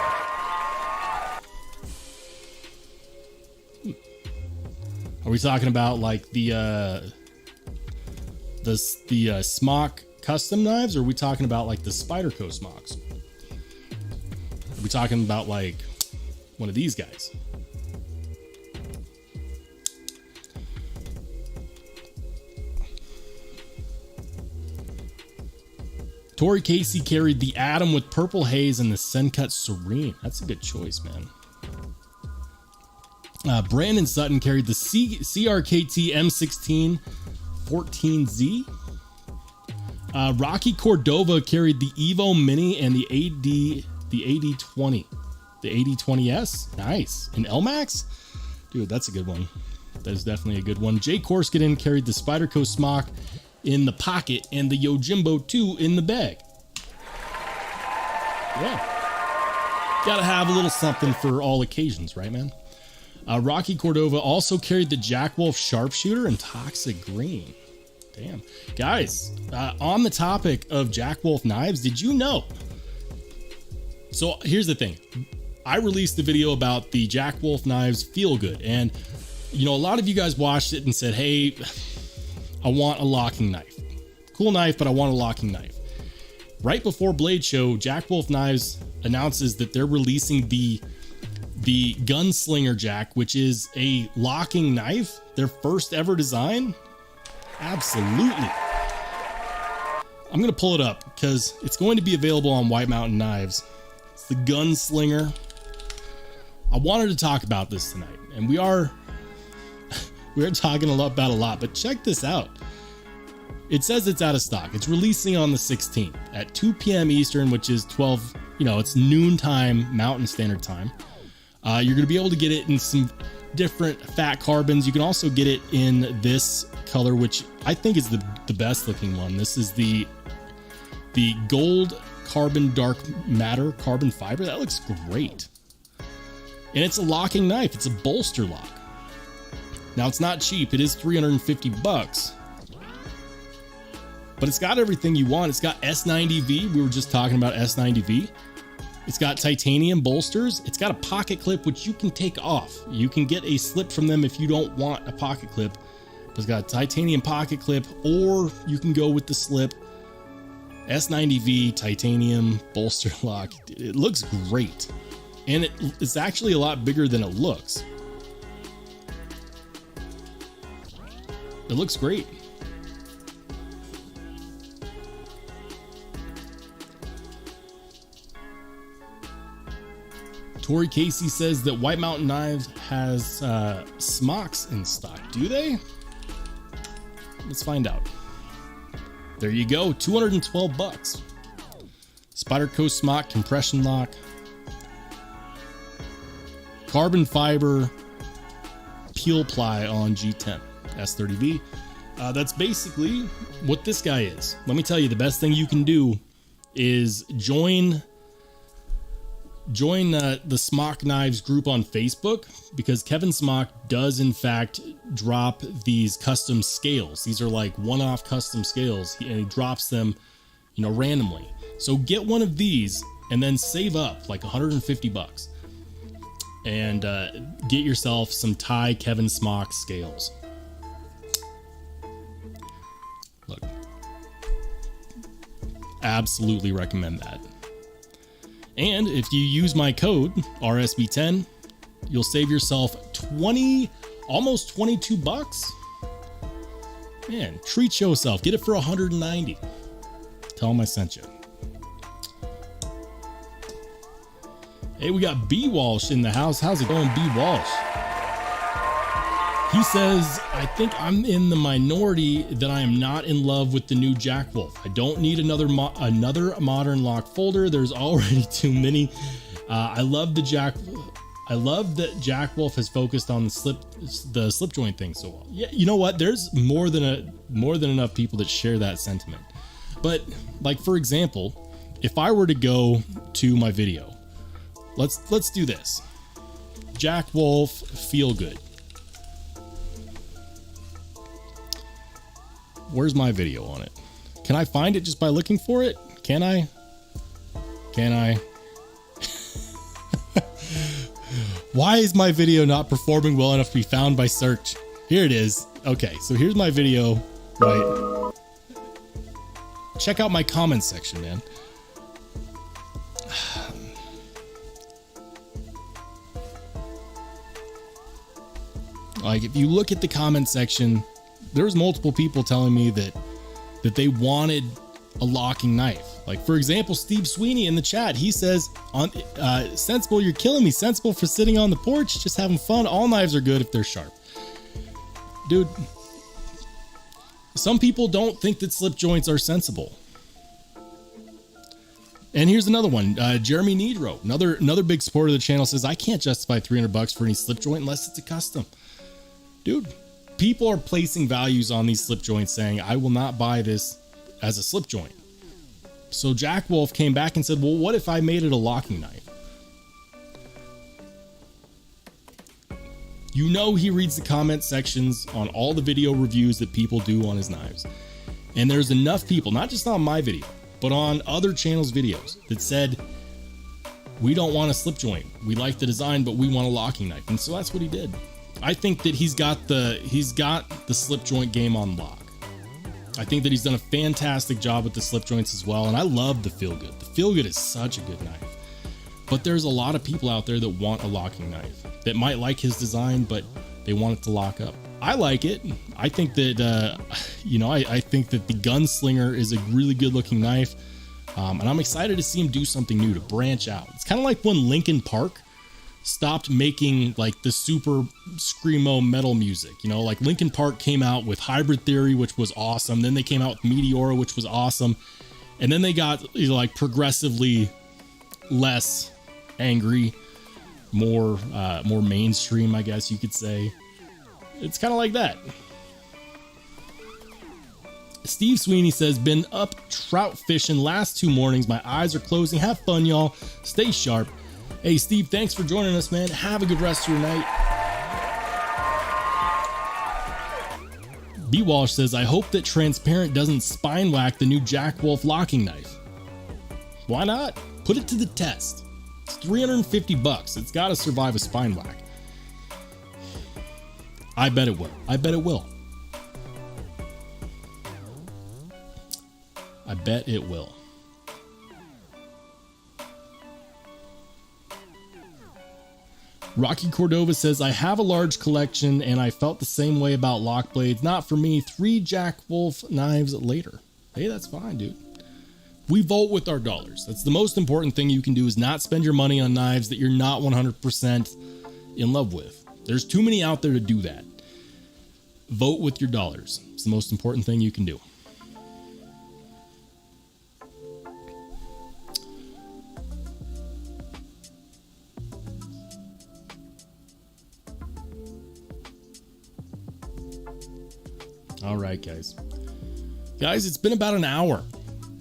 Are we talking about like the smock custom knives, or are we talking about like the Spyderco smocks? Are we talking about like one of these guys? Tori Casey carried the Atom with Purple Haze and the Sencut Serene. That's a good choice, man. Brandon Sutton carried the CRKT M16 14Z. Rocky Cordova carried the Evo Mini and the AD20. The AD20S. Nice. And LMAX? Dude, that's a good one. That is definitely a good one. Jay Korskinen carried the Spyderco Smock in the pocket and the Yojimbo 2 in the bag. Yeah. Gotta have a little something for all occasions, right, man? Rocky Cordova also carried the Jack Wolf Sharpshooter and Toxic Green. Damn. Guys, on the topic of Jack Wolf knives, did you know? So here's the thing. I released a video about the Jack Wolf knives feel good. And, you know, a lot of you guys watched it and said, hey, I want a locking knife. Cool knife, but I want a locking knife. Right before Blade Show, Jack Wolf Knives announces that they're releasing the Gunslinger Jack, which is a locking knife. Their first ever design. Absolutely. I'm going to pull it up because it's going to be available on White Mountain Knives. It's the Gunslinger. I wanted to talk about this tonight, and we are talking about a lot, but check this out. It says it's out of stock. It's releasing on the 16th at 2 p.m. Eastern, which is 12, it's noontime Mountain Standard Time. You're going to be able to get it in some different fat carbons. You can also get it in this color, which I think is the best looking one. This is the gold carbon dark matter carbon fiber. That looks great. And it's a locking knife. It's a bolster lock. Now it's not cheap. It is $350, but it's got everything you want. It's got S90V. We were just talking about S90V. It's got titanium bolsters. It's got a pocket clip, which you can take off. You can get a slip from them if you don't want a pocket clip. But it's got a titanium pocket clip, or you can go with the slip. S90V titanium bolster lock. It looks great. And it's actually a lot bigger than it looks. It looks great. Tori Casey says that White Mountain Knives has smocks in stock. Do they? Let's find out. There you go, $212. Spyderco Smock compression lock. Carbon fiber peel ply on G10. S30V. That's basically what this guy is. Let me tell you, the best thing you can do is join the Smock Knives group on Facebook, because Kevin Smock does in fact drop these custom scales. These are like one-off custom scales, and he drops them, you know, randomly. So get one of these and then save up like 150 bucks and get yourself some Thai Kevin Smock scales. Look, absolutely recommend that. And if you use my code RSB10, you'll save yourself almost 22 bucks. Man, treat yourself. Get it for 190. Tell them I sent you. Hey, we got B Walsh in the house. How's it going, B Walsh? He says, I think I'm in the minority that I am not in love with the new Jack Wolf. I don't need another modern lock folder. There's already too many. I love that Jack Wolf has focused on the slip joint thing so well. Yeah, you know what? There's more than enough people that share that sentiment. But like, for example, if I were to go to my video, let's do this. Jack Wolf feel good. Where's my video on it? Can I find it just by looking for it? Can I? Why is my video not performing well enough to be found by search? Here it is. Okay, so here's my video, right? Check out my comments section, man. Like, if you look at the comment section, there was multiple people telling me that they wanted a locking knife. Like, for example, Steve Sweeney in the chat, he says, Sensible, you're killing me. Sensible for sitting on the porch, just having fun. All knives are good if they're sharp. Dude, some people don't think that slip joints are sensible. And here's another one. Jeremy Nidro, another big supporter of the channel, says, I can't justify 300 bucks for any slip joint unless it's a custom. Dude, people are placing values on these slip joints, saying, I will not buy this as a slip joint. So Jack Wolf came back and said, well, what if I made it a locking knife? You know, he reads the comment sections on all the video reviews that people do on his knives. And there's enough people, not just on my video, but on other channels' videos, that said, we don't want a slip joint. We like the design, but we want a locking knife. And so that's what he did. I think that he's got the slip joint game on lock. I think that he's done a fantastic job with the slip joints as well, and I love the Feel Good. The Feel Good is such a good knife. But there's a lot of people out there that want a locking knife, that might like his design, but they want it to lock up. I like it. I think that, I think that the Gunslinger is a really good looking knife, and I'm excited to see him do something new, to branch out. It's kind of like when Linkin Park stopped making like the super screamo metal music. You know, like Linkin Park came out with Hybrid Theory, which was awesome. Then they came out with Meteora, which was awesome. And then they got, you know, like progressively less angry, more mainstream, I guess you could say. It's kind of like that. Steve Sweeney says, been up trout fishing last 2 mornings. My eyes are closing. Have fun, y'all. Stay sharp. Hey, Steve, thanks for joining us, man. Have a good rest of your night. B. Walsh says, I hope that Transparent doesn't spine whack the new Jack Wolf locking knife. Why not? Put it to the test. It's 350 bucks. It's got to survive a spine whack. I bet it will. I bet it will. I bet it will. Rocky Cordova says, I have a large collection and I felt the same way about lock blades. Not for me. 3 Jack Wolf knives later. Hey, that's fine, dude. We vote with our dollars. That's the most important thing you can do, is not spend your money on knives that you're not 100% in love with. There's too many out there to do that. Vote with your dollars. It's the most important thing you can do. right, guys. Guys, it's been about an hour.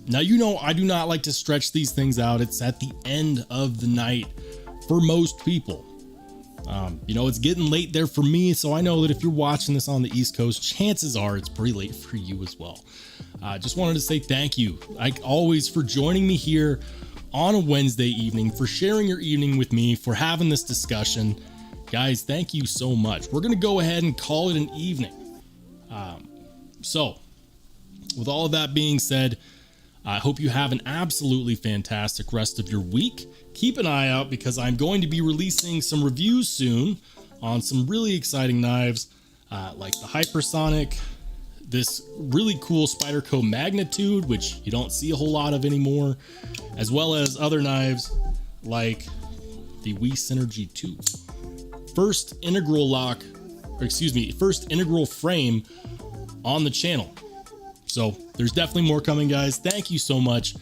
Now, you know, I do not like to stretch these things out. It's at the end of the night for most people. You know, it's getting late there for me, so I know that if you're watching this on the East Coast, chances are it's pretty late for you as well. Just wanted to say thank you, like always, for joining me here on a Wednesday evening, for sharing your evening with me, for having this discussion. Guys, thank you so much. We're going to go ahead and call it an evening. So, with all of that being said, I hope you have an absolutely fantastic rest of your week. Keep an eye out because I'm going to be releasing some reviews soon on some really exciting knives, like the Hypersonic, this really cool Spyderco Magnitude, which you don't see a whole lot of anymore, as well as other knives like the WE Synergy 2. First integral frame on the channel. So there's definitely more coming, guys. Thank you so much.